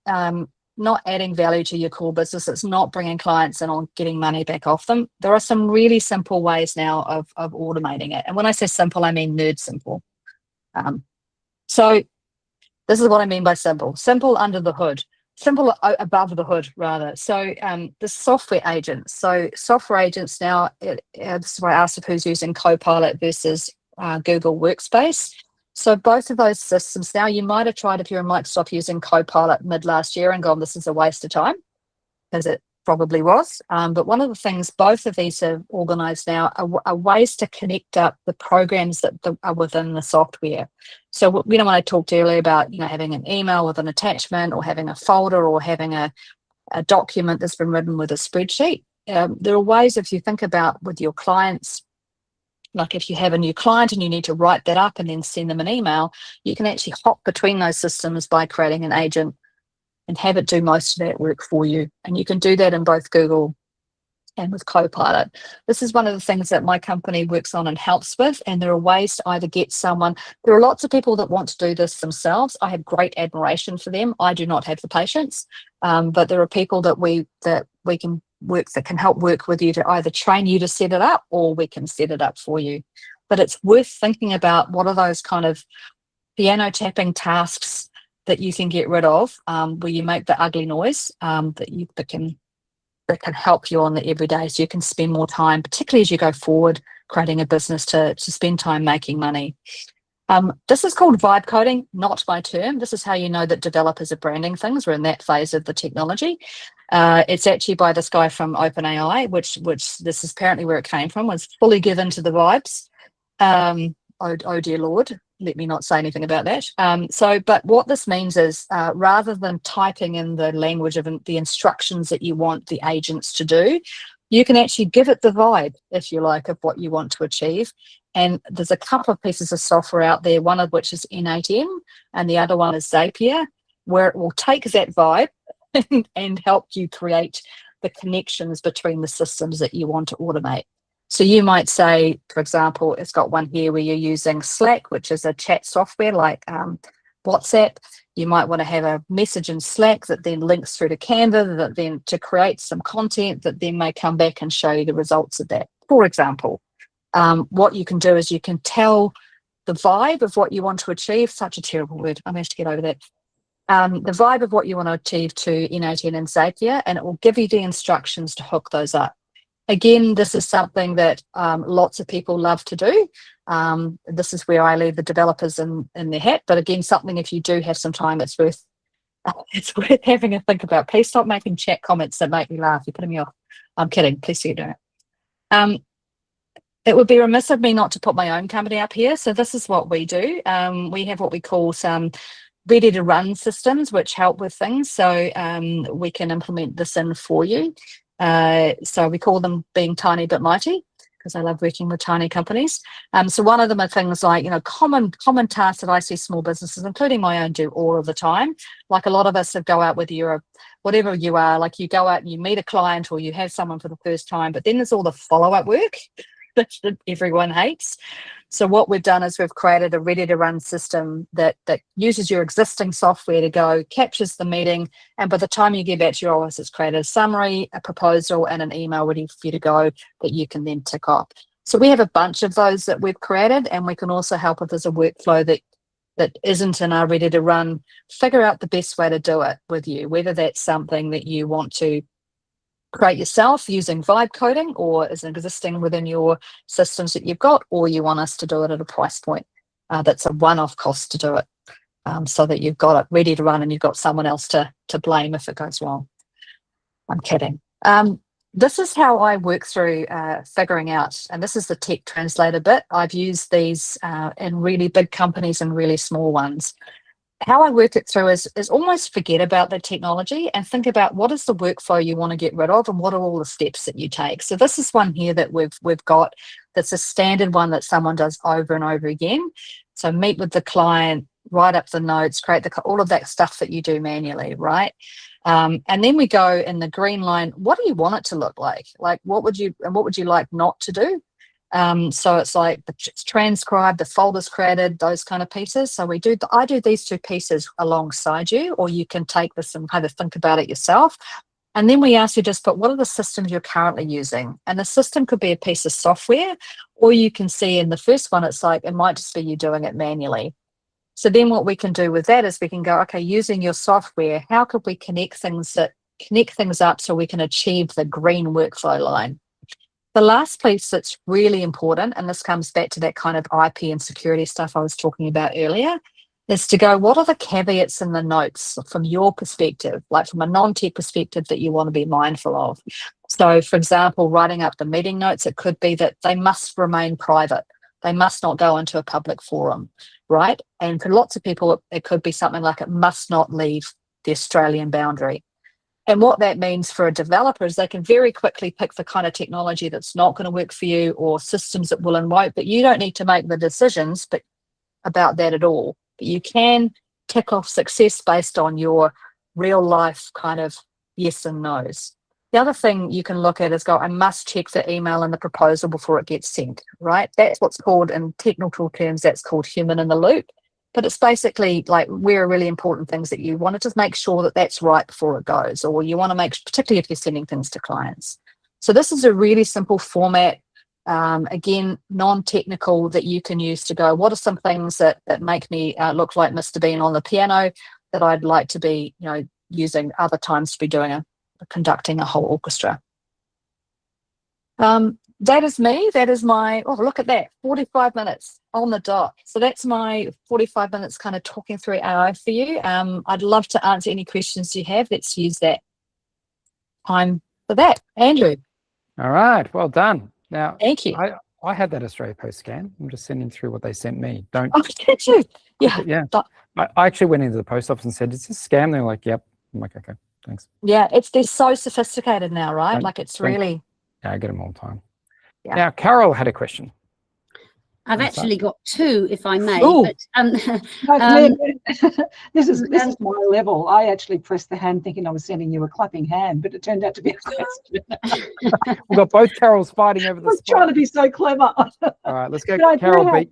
adding value to your core business, it's not bringing clients in or getting money back off them, there are some really simple ways now of automating it. And when I say simple, I mean nerd simple. So this is what I mean by simple. Simple under the hood. Simple above the hood, rather. So the software agents. So software agents now, this is where I asked if who's using Copilot versus Google Workspace. So both of those systems now, you might have tried, if you're in Microsoft, using Copilot mid last year and gone, this is a waste of time, because it probably was. But one of the things both of these have organized now are ways to connect up the programs that are within the software. So when I talked earlier about having an email with an attachment, or having a folder, or having a document that's been written with a spreadsheet, there are ways, if you think about with your clients, like if you have a new client and you need to write that up and then send them an email, you can actually hop between those systems by creating an agent and have it do most of that work for you. And you can do that in both Google and with Copilot. This is one of the things that my company works on and helps with, and there are ways to either get someone. There are lots of people that want to do this themselves. I have great admiration for them. I do not have the patience, but there are people that we can work, that can help work with you to either train you to set it up, or we can set it up for you. But it's worth thinking about what are those kind of piano tapping tasks that you can get rid of, where you make the ugly noise, that can help you on the everyday, so you can spend more time, particularly as you go forward, creating a business to spend time making money. This is called vibe coding, not my term. This is how you know that developers are branding things. We're in that phase of the technology. It's actually by this guy from OpenAI, which this is apparently where it came from, was fully given to the vibes. Oh dear Lord, let me not say anything about that. But what this means is rather than typing in the language of the instructions that you want the agents to do, you can actually give it the vibe, if you like, of what you want to achieve. And there's a couple of pieces of software out there, one of which is N8N and the other one is Zapier, where it will take that vibe and help you create the connections between the systems that you want to automate. So you might say, for example, it's got one here where you're using Slack, which is a chat software like WhatsApp. You might want to have a message in Slack that then links through to Canva, that then to create some content that then may come back and show you the results of that. For example, what you can do is you can tell the vibe of what you want to achieve. Such a terrible word. I managed to get over that. The vibe of what you want to achieve to N8N and Zapier, and it will give you the instructions to hook those up. Again, this is something that lots of people love to do. This is where I leave the developers in their hat. But again, something, if you do have some time, it's worth having a think about. Please stop making chat comments that make me laugh. You're putting me off. I'm kidding. Please do it. It would be remiss of me not to put my own company up here. So this is what we do. We have what we call some ready to run systems which help with things. So we can implement this in for you. So we call them being tiny but mighty, because I love working with tiny companies. So one of them are things like, common tasks that I see small businesses, including my own, do all of the time. Like a lot of us go out, whether you're whatever you are, like you go out and you meet a client or you have someone for the first time, but then there's all the follow-up work that everyone hates. So what we've done is we've created a ready-to-run system that uses your existing software to go, captures the meeting, and by the time you get back to your office, it's created a summary, a proposal, and an email ready for you to go that you can then tick off. So we have a bunch of those that we've created, and we can also help if there's a workflow that isn't in our ready-to-run, figure out the best way to do it with you, whether that's something that you want to create yourself using vibe coding or is existing within your systems that you've got, or you want us to do it at a price point that's a one-off cost to do it, so that you've got it ready to run and you've got someone else to blame if it goes wrong. I'm kidding. This is how I work through figuring out, and this is the tech translator bit. I've used these in really big companies and really small ones. How I work it through is almost forget about the technology and think about what is the workflow you want to get rid of and what are all the steps that you take. So this is one here that we've got that's a standard one that someone does over and over again. So meet with the client, write up the notes, create all of that stuff that you do manually, right? And then we go in the green line, what do you want it to look like? Like what would you like not to do? So it's like it's transcribed, the folders created, those kind of pieces. So I do these two pieces alongside you, or you can take this and kind of think about it yourself. And then we ask you just put what are the systems you're currently using? And the system could be a piece of software, or you can see in the first one, it's like it might just be you doing it manually. So then what we can do with that is we can go, okay, using your software, how could we connect things up so we can achieve the green workflow line? The last piece that's really important, and this comes back to that kind of IP and security stuff I was talking about earlier, is to go, what are the caveats in the notes from your perspective, like from a non-tech perspective that you want to be mindful of? So, for example, writing up the meeting notes, it could be that they must remain private. They must not go into a public forum, right? And for lots of people, it could be something like it must not leave the Australian boundary. And what that means for a developer is they can very quickly pick the kind of technology that's not going to work for you or systems that will and won't, but you don't need to make the decisions about that at all. But you can tick off success based on your real life kind of yes and no's. The other thing you can look at is I must check the email and the proposal before it gets sent, right? That's what's called, in technical terms, that's called human in the loop. But it's basically like where are really important things that you want to just make sure that that's right before it goes, or you want to make, particularly if you're sending things to clients. So this is a really simple format, again, non-technical, that you can use to go, what are some things that make me look like Mr. Bean on the piano that I'd like to be, using other times to be doing conducting a whole orchestra. That is me. That is my, look at that, 45 minutes on the dot. So that's my 45 minutes kind of talking through AI for you. I'd love to answer any questions you have. Let's use that time for that. Andrew. All right, well done. Now, thank you. I had that Australia Post scan. I'm just sending through what they sent me. Oh, did you? Yeah. Yeah. I actually went into the post office and said, "Is this a scam?" They're like, "Yep." I'm like, "Okay, thanks." Yeah, they're so sophisticated now, right? Like it's really. Yeah, I get them all the time. Yeah. Now, Carol had a question. I've actually got two, if I may. Ooh. But, this is my level. I actually pressed the hand thinking I was sending you a clapping hand, but it turned out to be a question. We've got both Carols fighting over I the was spot. trying to be so clever. All right, let's go. But Carol B.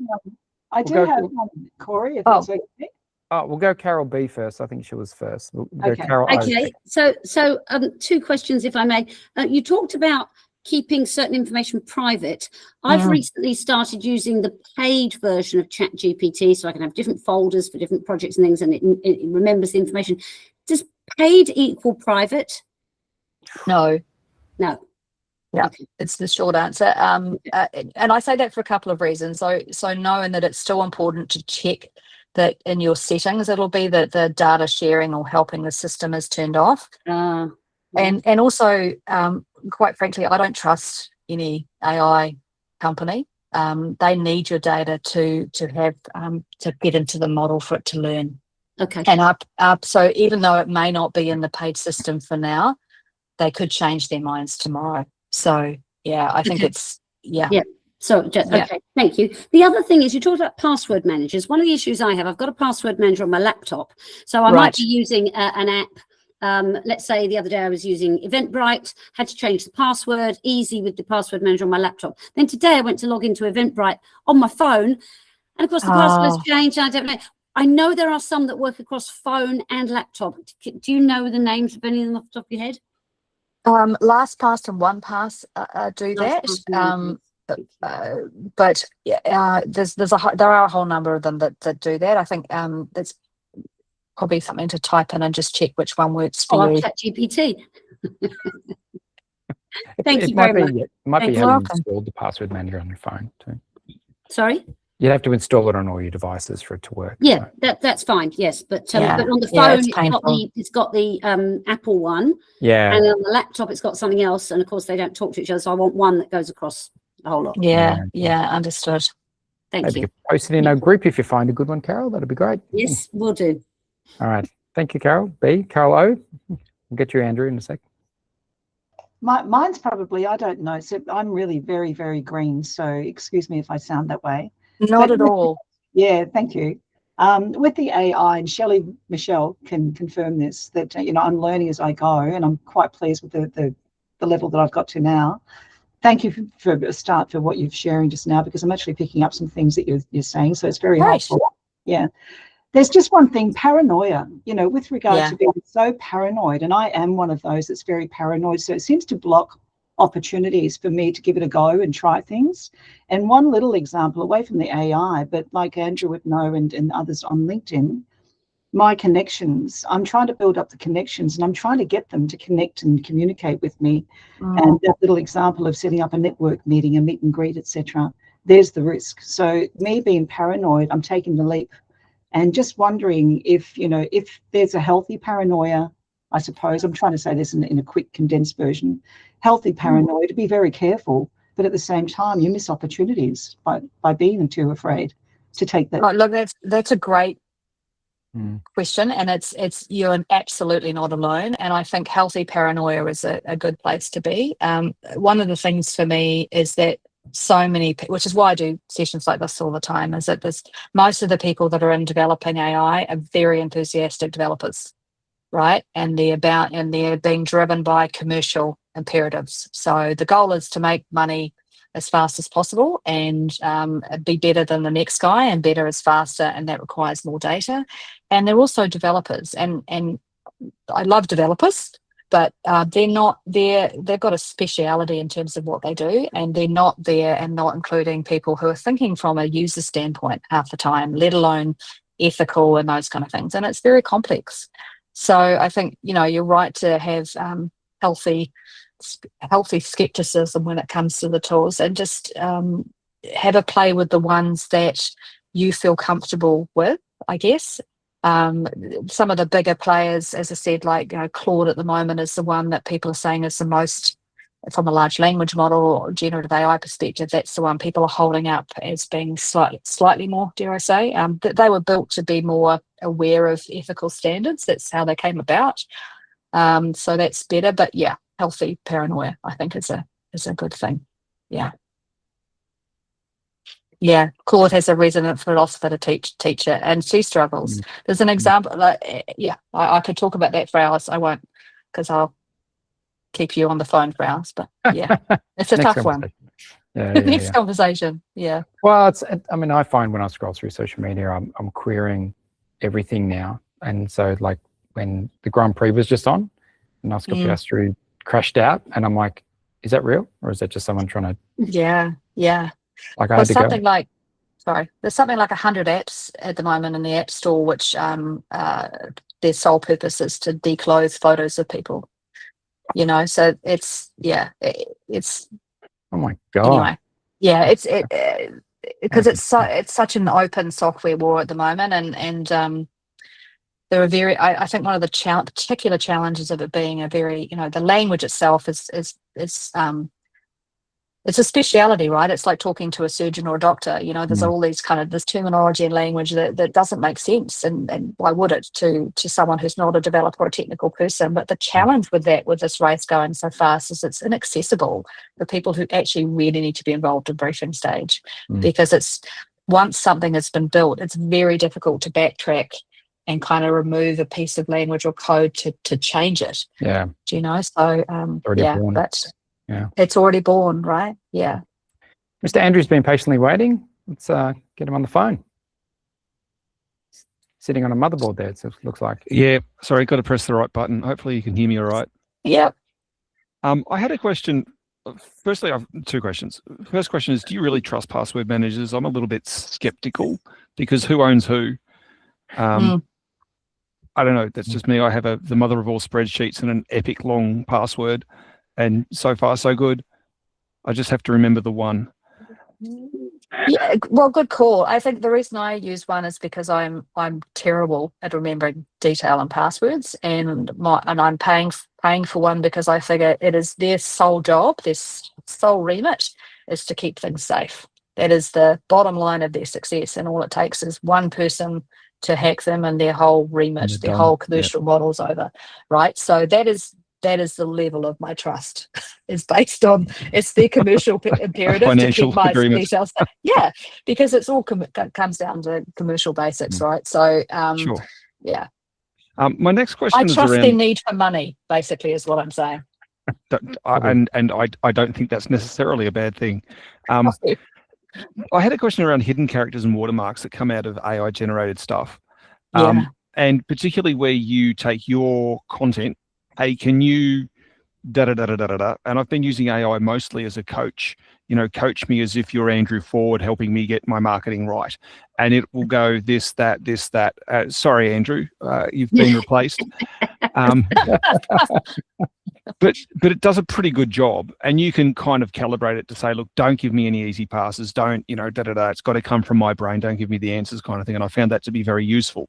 I do have one, Corrie, if that's okay. Oh, we'll go Carol B first. I think she was first. We'll go Okay. Carol O. okay, so two questions, if I may. You talked about keeping certain information private. I've recently started using the paid version of ChatGPT, so I can have different folders for different projects and things, and it remembers the information. Does paid equal private? No. No. Yeah, okay. It's the short answer. And I say that for a couple of reasons. So knowing that it's still important to check that in your settings, it'll be that the data sharing or helping the system is turned off. And also, quite frankly, I don't trust any AI company. They need your data to have to get into the model for it to learn. Okay. And so even though it may not be in the paid system for now, they could change their minds tomorrow. So yeah, I think it's Yeah. So, okay, thank you. The other thing is you talked about password managers. One of the issues I have, I've got a password manager on my laptop. So I might be using an app. Let's say the other day I was using Eventbrite, had to change the password, easy with the password manager on my laptop. Then today I went to log into Eventbrite on my phone. And of course the password's changed. I don't know. I know there are some that work across phone and laptop. Do you know the names of any of them off the top of your head? LastPass and OnePass do that. But there are a whole number of them that do that. I think that's probably something to type in and just check which one works for you. ChatGPT. Thank you might very be, much. It might be Thank having you. installed the password manager on your phone too. Sorry? You'd have to install it on all your devices for it to work. Yeah, so. that's fine. Yes, but on the phone it's got the Apple one. Yeah. And on the laptop it's got something else, and of course they don't talk to each other. So I want one that goes across the whole lot. Yeah, understood. Thank Maybe you. Post it in our group if you find a good one, Carol. That'd be great. Yes, we'll do. All right. Thank you, Carol. Carol O. We'll get you, Andrew, in a sec. Mine's probably, I don't know. So I'm really very, very green. So excuse me if I sound that way. Not at all. Yeah, thank you. With the AI, and Michelle can confirm this, that, I'm learning as I go, and I'm quite pleased with the level that I've got to now. Thank you for a start for what you're sharing just now, because I'm actually picking up some things that you're saying. So it's very helpful. Yeah. There's just one thing, paranoia, with regard to being so paranoid, and I am one of those that's very paranoid. So it seems to block opportunities for me to give it a go and try things. And one little example away from the AI, but like Andrew would know and others on LinkedIn, my connections, I'm trying to build up the connections and I'm trying to get them to connect and communicate with me. And that little example of setting up a network meeting, a meet and greet, etc., there's the risk. So me being paranoid, I'm taking the leap and just wondering if there's a healthy paranoia. I suppose I'm trying to say this in a quick condensed version. Healthy paranoia, to be very careful, but at the same time you miss opportunities by being too afraid to take that. Oh, look, that's a great question, and it's you're absolutely not alone. And I think healthy paranoia is a good place to be. One of the things for me is that so many, which is why I do sessions like this all the time, is that most of the people that are in developing AI are very enthusiastic developers, right? And they're being driven by commercial imperatives. So the goal is to make money as fast as possible and be better than the next guy, and better is faster, and that requires more data. And they're also developers, and I love developers, but they've got a speciality in terms of what they do, and they're not there and not including people who are thinking from a user standpoint half the time, let alone ethical and those kind of things. And it's very complex. So I think, you're right to have healthy skepticism when it comes to the tools, and just have a play with the ones that you feel comfortable with, I guess. Some of the bigger players, as I said, like Claude at the moment is the one that people are saying is the most, from a large language model or generative AI perspective, that's the one people are holding up as being slightly more, dare I say, that they were built to be more aware of ethical standards. That's how they came about. So that's better. But yeah, healthy paranoia, I think, is a good thing. Yeah. Yeah, Claude has a resident philosopher to teach it, and she struggles. There's an example, I could talk about that for hours. I won't, because I'll keep you on the phone for hours, but yeah, it's a tough one. Next conversation, yeah. Well, I find when I scroll through social media, I'm querying everything now. And so like when the Grand Prix was just on, and Oscar Piastri crashed out, and I'm like, is that real? Or is that just someone trying to... Yeah. Like there's something like 100 apps at the moment in the App Store, which their sole purpose is to declothe photos of people. So it's oh my god. Anyway, yeah, it's because it's such an open software war at the moment, and there are I think one of the particular challenges of it being a very, the language itself is it's a speciality, right? It's like talking to a surgeon or a doctor. You know, there's all these kind of this terminology and language that doesn't make sense, and why would it to someone who's not a developer or a technical person? But the challenge with this race going so fast is it's inaccessible for people who actually really need to be involved in briefing stage, because it's once something has been built, it's very difficult to backtrack and kind of remove a piece of language or code to change it. Yeah. Do you know? So Born. but Yeah. it's already born, right? Yeah. Mr. Andrew's been patiently waiting. Let's get him on the phone. Sitting on a motherboard there, it looks like. Yeah, sorry, got to press the right button. Hopefully you can hear me all right. Yep. I had a question. Firstly, I have two questions. First question is, do you really trust password managers? I'm a little bit skeptical, because who owns who? I don't know. That's just me. I have the mother of all spreadsheets and an epic long password, and so far so good. I just have to remember the one. Yeah, well, good call. I think the reason I use one is because I'm terrible at remembering detail and passwords, and I'm paying for one because I figure it is their sole job, their sole remit is to keep things safe. That is the bottom line of their success, and all it takes is one person to hack them, and their whole remit, their whole commercial model's over, right? So that is the level of my trust. Is based on it's their commercial imperative to keep my details. Yeah, because it's all comes down to commercial basics, right? So Sure. Yeah. My next question is trust around their need for money, basically, is what I'm saying. and I don't think that's necessarily a bad thing. I had a question around hidden characters and watermarks that come out of AI generated stuff. And particularly where you take your content, hey, can you and I've been using AI mostly as a coach. You know, coach me as if you're Andrew Ford helping me get my marketing right. And it will go this, that, this, that. Sorry, Andrew, you've been replaced. But it does a pretty good job, and you can kind of calibrate it to say, look, don't give me any easy passes. Don't, it's got to come from my brain. Don't give me the answers, kind of thing. And I found that to be very useful.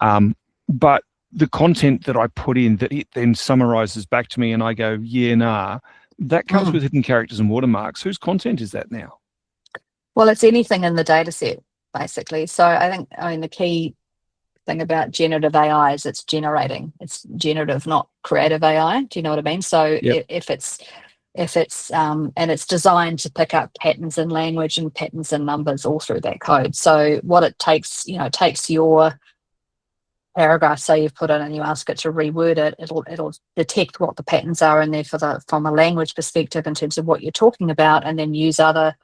But the content that I put in that it then summarizes back to me and I go, yeah, nah, that comes with hidden characters and watermarks. Whose content is that now? Well, it's anything in the data set, basically. So I mean, the key thing about generative AI is it's generating. It's generative, not creative AI. Do you know what I mean? So if it's and it's designed to pick up patterns in language and patterns in numbers all through that code. So what it takes, takes your paragraph, say you've put in, and you ask it to reword it, it'll detect what the patterns are in there from a language perspective in terms of what you're talking about, and then use other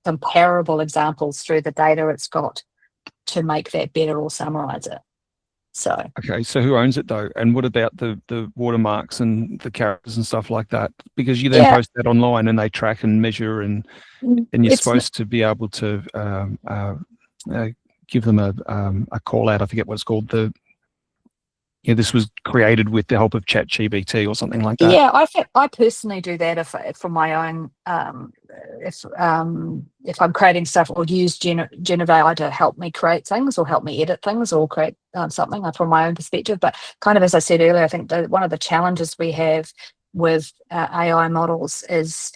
comparable examples through the data it's got to make that better or summarize it. So okay, so who owns it though? And what about the watermarks and the characters and stuff like that? Because you then post that online and they track and measure, and you're supposed to be able to give them a call out. I forget what it's called. This was created with the help of ChatGPT or something like that. Yeah, I personally do that for my own. If I'm creating stuff, or use generative AI to help me create things or help me edit things or create something from my own perspective. But kind of as I said earlier, I think one of the challenges we have with AI models is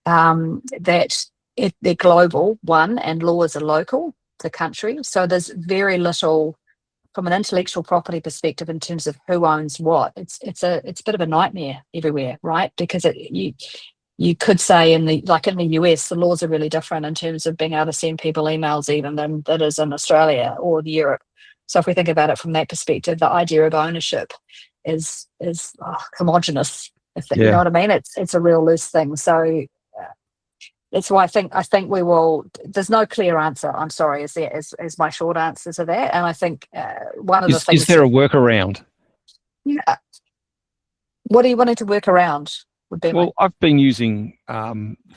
that they're global, and laws are local to country. So there's very little from an intellectual property perspective in terms of who owns what. It's a bit of a nightmare everywhere, right? Because you could say in the US, the laws are really different in terms of being able to send people emails even than that is in Australia or Europe. So if we think about it from that perspective, the idea of ownership is homogenous. You know what I mean? It's a real loose thing. So that's why I think we will. There's no clear answer. I'm sorry, is my short answer to that. And I think one of the things. Is there a workaround? Yeah. What are you wanting to work around? Well, I've been using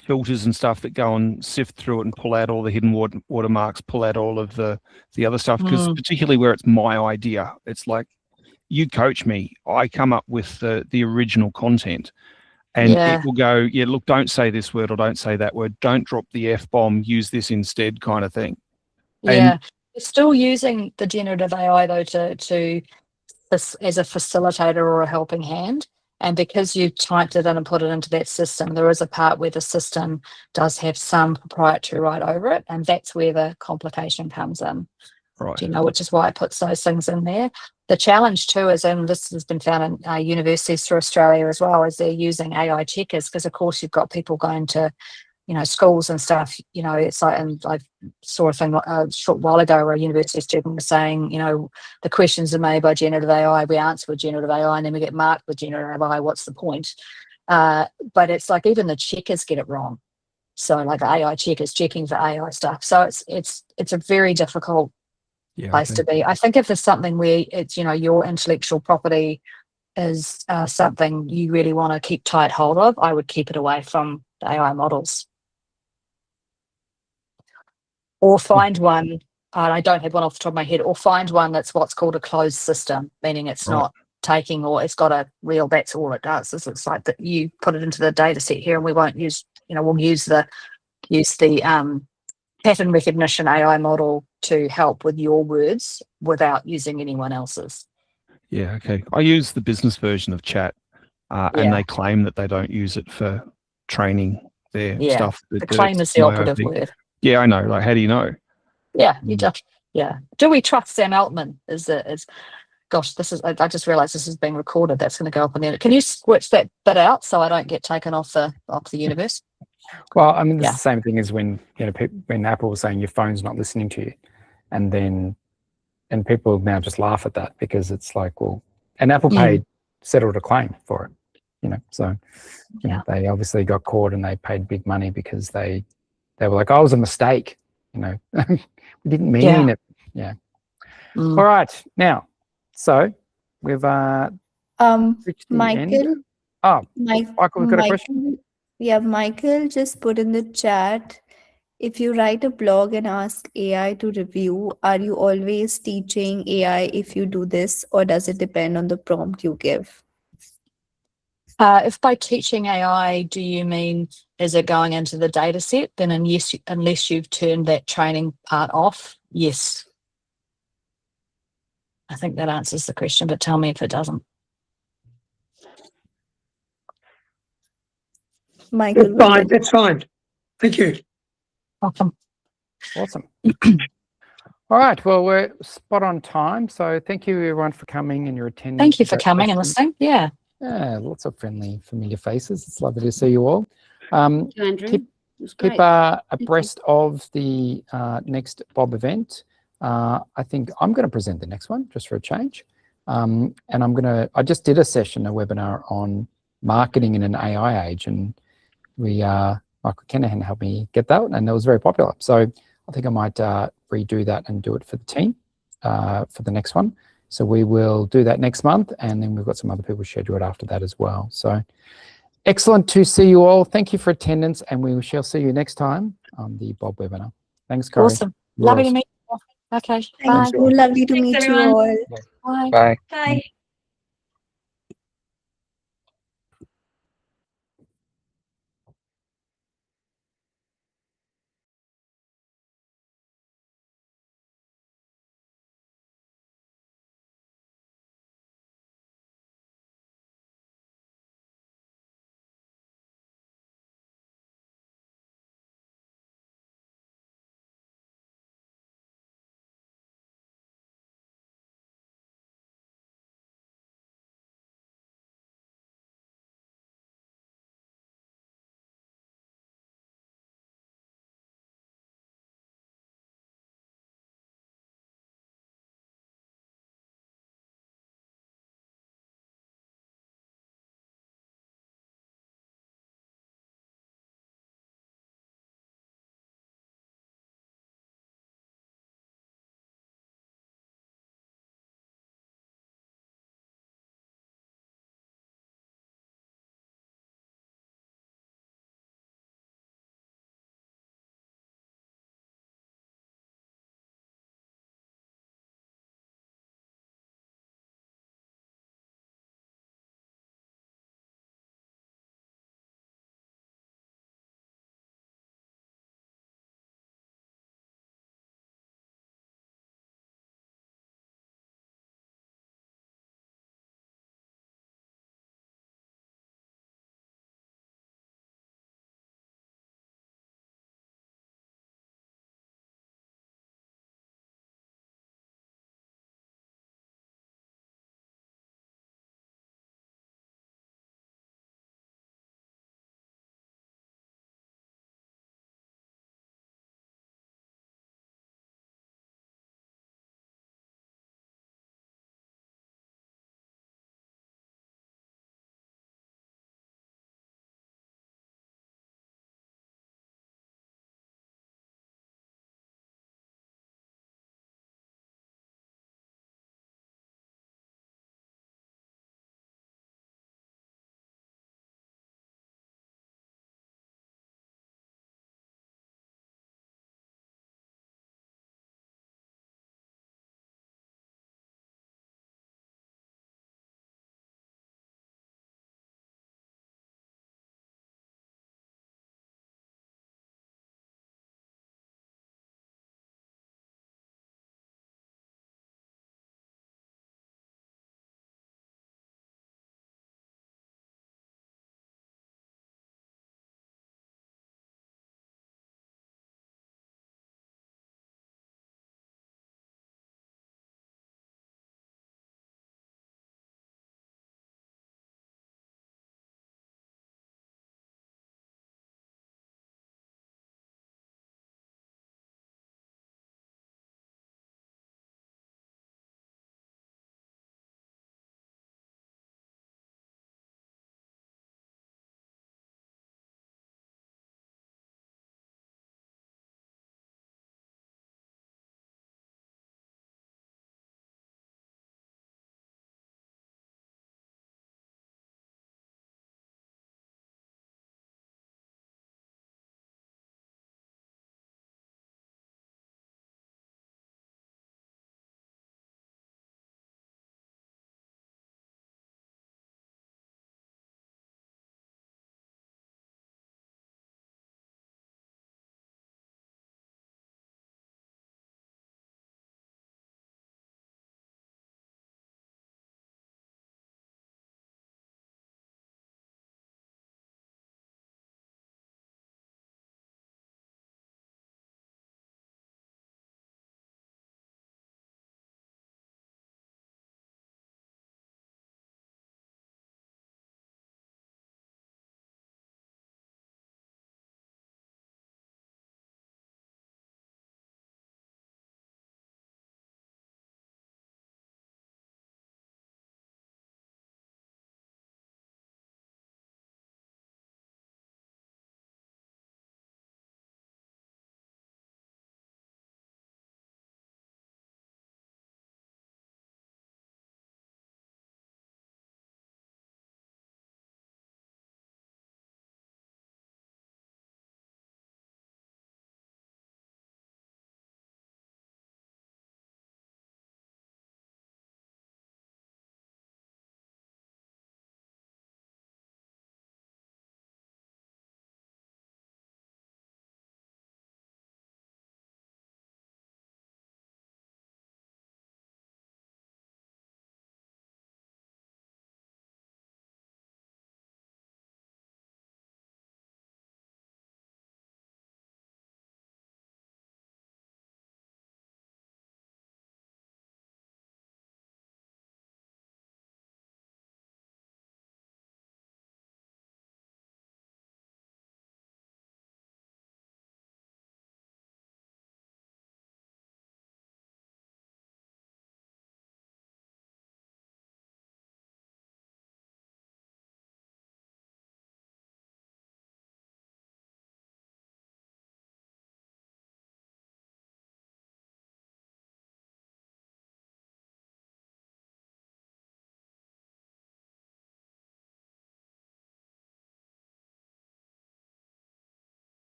filters and stuff that go and sift through it and pull out all the hidden watermarks, pull out all of the other stuff, because particularly where it's my idea, it's like, you coach me, I come up with the original content. And it will go, look, don't say this word or don't say that word. Don't drop the F-bomb, use this instead, kind of thing. Yeah. It's still using the generative AI, though, to as a facilitator or a helping hand. And because you typed it in and put it into that system, there is a part where the system does have some proprietary right over it, and that's where the complication comes in. Right. Do you know, which is why it puts those things in there. The challenge too is, and this has been found in universities through Australia as well, is they're using AI checkers, because of course you've got people going to, you know, schools and stuff. You know, it's like, and I saw a thing a short while ago where a university student was saying, you know, the questions are made by generative AI, we answer with generative AI, and then we get marked with generative AI. What's the point? But it's like even the checkers get it wrong. So like the AI checkers checking for AI stuff. So it's a very difficult place to be. I think if there's something where it's, you know, your intellectual property is something you really want to keep tight hold of, I would keep it away from the AI models. Or find one, I don't have one off the top of my head, or find one that's what's called a closed system, meaning it's not taking, or it's got a real, that's all it does. Is it's like that you put it into the data set here and we won't use, you know, we'll use the pattern recognition AI model to help with your words without using anyone else's. Yeah, okay. I use the business version of Chat, and they claim that they don't use it for training their stuff. The claim is the operative word. Yeah, I know. Like, how do you know? Yeah, you just, Do we trust Sam Altman? Gosh, this is, I just realized this is being recorded. That's going to go up on the internet. Can you switch that bit out so I don't get taken off the universe? Well, I mean, it's the same thing as when, you know, when Apple was saying your phone's not listening to you, and people now just laugh at that, because it's like, well, and Apple settled a claim for it, you know, so you know, they obviously got caught and they paid big money because they were like, oh, it was a mistake, you know, we didn't mean it. Yeah. All right, now, so we've Michael. Oh, Michael, we've got a question. Yeah, Michael just put in the chat, if you write a blog and ask AI to review, are you always teaching AI if you do this, or does it depend on the prompt you give? If by teaching AI, do you mean, is it going into the data set? Then unless you've turned that training part off, yes. I think that answers the question, but tell me if it doesn't. Michael, that's fine. Thank you. Welcome. Awesome. All right, well, we're spot on time, so thank you everyone for coming and your attendance. Thank you for coming and listening. Yeah, lots of friendly, familiar faces. It's lovely to see you all. Andrew. Keep abreast of the next BYOB event. I think I'm going to present the next one just for a change, and I just did a webinar on marketing in an AI age, and Michael Kenahan helped me get that, and it was very popular. So I think I might redo that and do it for the team for the next one. So we will do that next month, and then we've got some other people scheduled after that as well. So excellent to see you all. Thank you for attendance, and we shall see you next time on the BYOB webinar. Thanks, Corrie. Awesome. Lovely to meet you. Okay. Thank you. Lovely to meet you all. Bye. Bye. Bye.